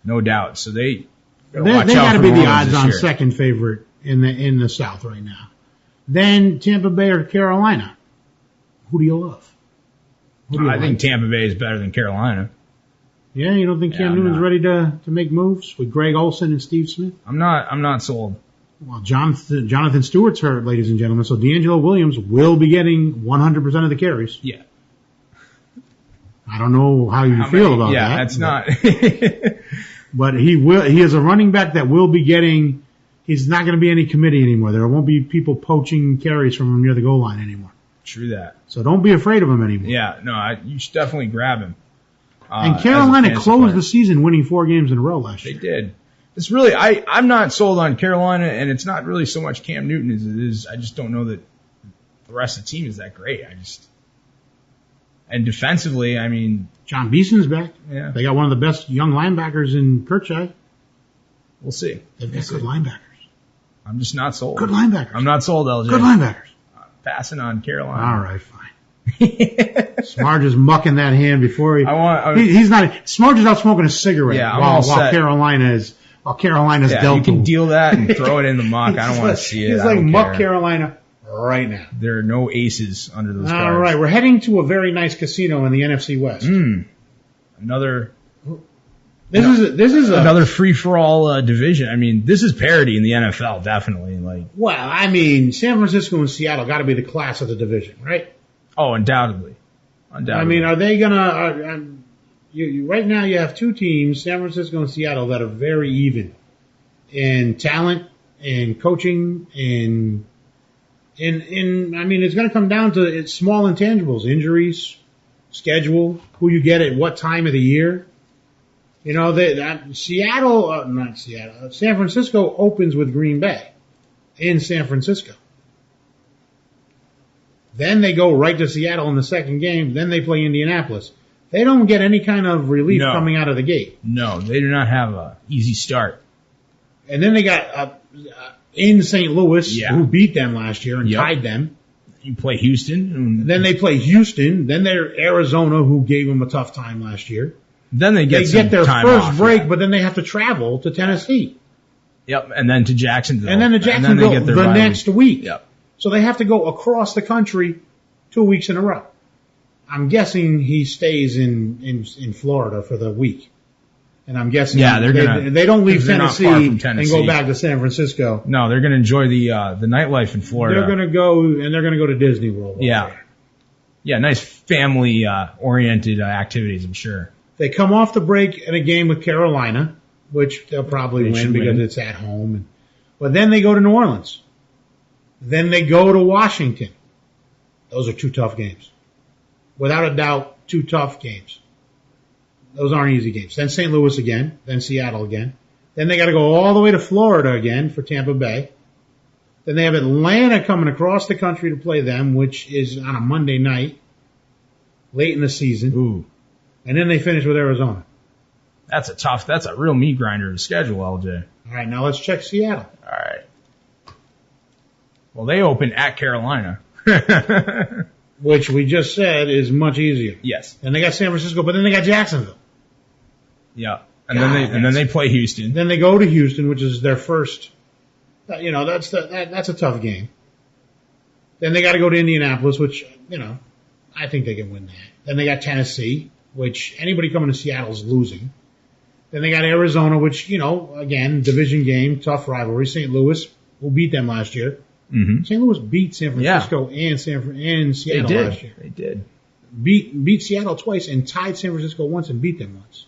no doubt. So they got to be the odds-on second favorite in the South right now. Then Tampa Bay or Carolina. Who do you love? I think Tampa Bay is better than Carolina. Yeah, you don't think Cam Newton's ready to make moves with Greg Olson and Steve Smith? I'm not sold. Well, Jonathan Stewart's hurt, ladies and gentlemen, so D'Angelo Williams will be getting 100% of the carries. Yeah. I don't know how you feel about that. Yeah, that's not. But he is a running back that will be getting. He's not going to be any committee anymore. There won't be people poaching carries from him near the goal line anymore. True that. So don't be afraid of him anymore. Yeah, no, you should definitely grab him. And Carolina closed the season winning 4 games in a row last year. They did. It's really, I'm not sold on Carolina, and it's not really so much Cam Newton as it is. I just don't know that the rest of the team is that great. And defensively, I mean, John Beeson's back. Yeah. They got one of the best young linebackers in Kirchhoff. We'll see. They've got good linebackers. I'm just not sold. Good linebackers. I'm not sold, LJ. Good linebackers. Passing on Carolina. All right, fine. Smarge is mucking that hand before he's not. Smarge is out smoking a cigarette while Carolina's dealt. You can deal that and throw it in the muck. I don't want to see it. He's like muck Carolina right now. There are no aces under those cards. All right, we're heading to a very nice casino in the NFC West. Another. This is another free for all division. I mean, this is parity in the NFL, definitely. Well, I mean, San Francisco and Seattle got to be the class of the division, right? Oh, undoubtedly. I mean, are they gonna? Right now, you have 2 teams, San Francisco and Seattle, that are very even in talent and coaching and I mean, it's going to come down to small intangibles, injuries, schedule, who you get at what time of the year. You know, San Francisco opens with Green Bay in San Francisco. Then they go right to Seattle in the second game. Then they play Indianapolis. They don't get any kind of relief coming out of the gate. No, they do not have an easy start. And then they got in St. Louis, who beat them last year and tied them. You play Houston. Then they play Houston. Then they're Arizona, who gave them a tough time last year. Then they get their first off, break, but then they have to travel to Tennessee. Yep, and then to Jacksonville. And then to Jacksonville the next week. Yep. So they have to go across the country 2 weeks in a row. I'm guessing he stays in Florida for the week. And I'm guessing they don't leave Tennessee and go back to San Francisco. No, they're going to enjoy the nightlife in Florida. They're going to go to Disney World. Yeah. Yeah, nice family oriented activities, I'm sure. They come off the break in a game with Carolina, which they'll probably win because it's at home. But then they go to New Orleans. Then they go to Washington. Those are 2 tough games. Without a doubt, 2 tough games. Those aren't easy games. Then St. Louis again. Then Seattle again. Then they got to go all the way to Florida again for Tampa Bay. Then they have Atlanta coming across the country to play them, which is on a Monday night, late in the season. Ooh. And then they finish with Arizona. That's a real meat grinder to schedule, LJ. All right, now let's check Seattle. All right. Well, they open at Carolina. Which we just said is much easier. Yes. And they got San Francisco, but then they got Jacksonville. Yeah. And then they play Houston. Then they go to Houston, which is their first. That's a tough game. Then they got to go to Indianapolis, which I think they can win that. Then they got Tennessee, which anybody coming to Seattle is losing. Then they got Arizona, which again, division game, tough rivalry. St. Louis, who beat them last year. Mm-hmm. St. Louis beat San Francisco and Seattle last year. They did. Beat Seattle twice and tied San Francisco once and beat them once.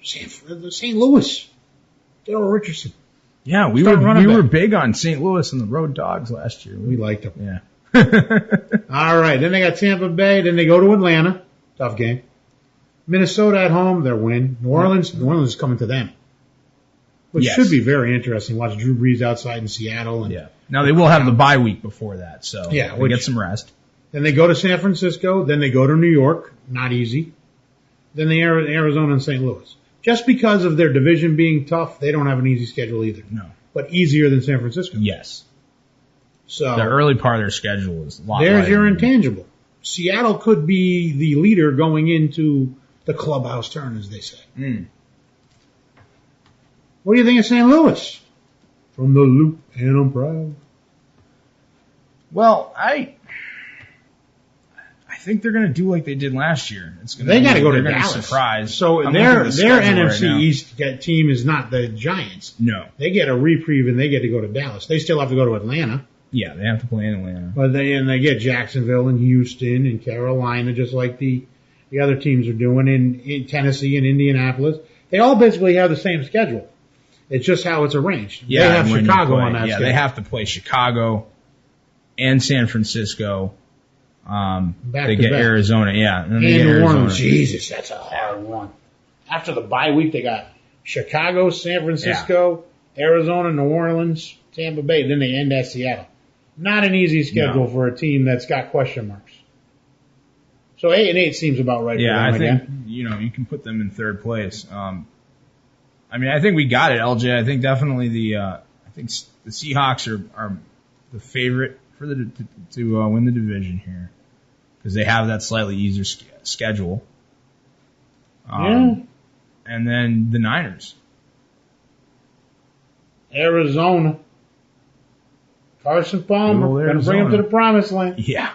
St. Louis, Daryl Richardson. Yeah, we were big on St. Louis and the Road Dogs last year. We liked them. Yeah. All right, then they got Tampa Bay. Then they go to Atlanta. Tough game. Minnesota at home, their win. New Orleans is coming to them. Which should be very interesting. Watch Drew Brees outside in Seattle. Now they will have the bye week before that, so they get some rest. Then they go to San Francisco. Then they go to New York. Not easy. Then they Arizona and St. Louis. Just because of their division being tough, they don't have an easy schedule either. No. But easier than San Francisco. Yes. So the early part of their schedule is a lot. There's your intangible. Seattle could be the leader going into the clubhouse turn, as they say. Mm. What do you think of St. Louis? From the Loop, and I'm proud. Well, I think they're going to do like they did last year. They got to go to they're Dallas. Gonna surprise. So I'm their looking at the schedule NFC right now. East team is not the Giants. No. They get a reprieve and they get to go to Dallas. They still have to go to Atlanta, Yeah, they have to play in Atlanta. but they get Jacksonville and Houston and Carolina, just like the other teams are doing in Tennessee and Indianapolis. They all basically have the same schedule. It's just how it's arranged. Yeah, they have and when you Chicago play- on that Yeah, schedule. they have to play Chicago and San Francisco. Back They to get back. Arizona, yeah. And then they And get New Arizona. Orleans. Jesus, that's a hard one. After the bye week, they got Chicago, San Francisco, Arizona, New Orleans, Tampa Bay. Then they end at Seattle. Not an easy schedule for a team that's got question marks. So 8-8 seems about right Yeah, for I them think, again. you can put them in third place. I mean, I think we got it, LJ. I think definitely the Seahawks are the favorite for to win the division here because they have that slightly easier schedule. And then the Niners. Arizona. Carson Palmer. Good old Going to bring him to Arizona. the promised land. Yeah.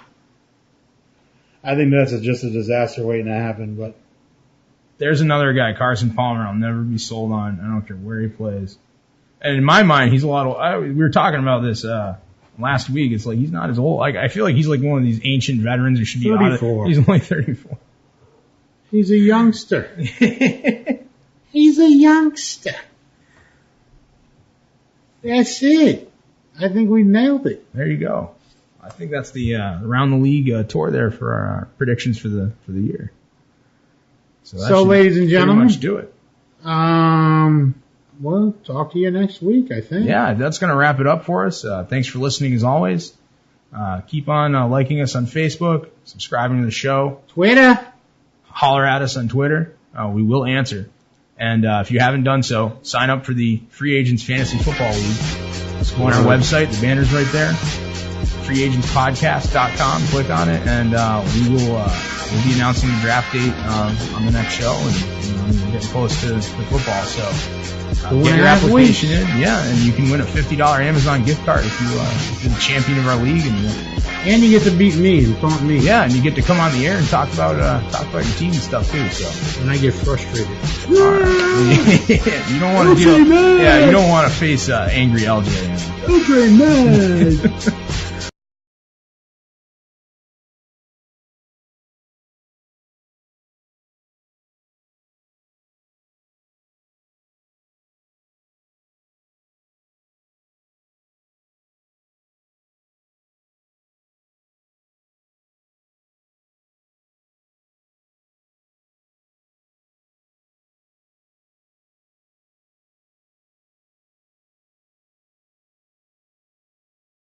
I think that's just a disaster waiting to happen. But There's another guy, Carson Palmer. I'll never be sold on. I don't care where he plays. And in my mind, he's a lot of. We were talking about this last week. It's like he's not as old. Like I feel like he's like one of these ancient veterans who should be 34. He's only 34. he's a youngster. He's a youngster. That's it. I think we nailed it. There you go. I think that's the around the league tour there for our predictions for the year. So, that should ladies and pretty gentlemen, much do it. We'll talk to you next week, I think. Yeah, that's going to wrap it up for us. Thanks for listening as always. Keep on liking us on Facebook, subscribing to the show. Twitter. Holler at us on Twitter. We will answer. And if you haven't done so, sign up for the Free Agents Fantasy Football League. Just go on our website. The banner's right there. FreeAgentsPodcast.com. Click on it, and we'll be announcing the draft date on the next show. And we're getting close to football, so get your application in. Yeah, and you can win a $50 Amazon gift card if you're the champion of our league. And you get to beat me and taunt me. Yeah, and you get to come on the air and talk about your team and stuff too. So. And I get frustrated. You don't want to you don't want to face angry LJ. Okay, man.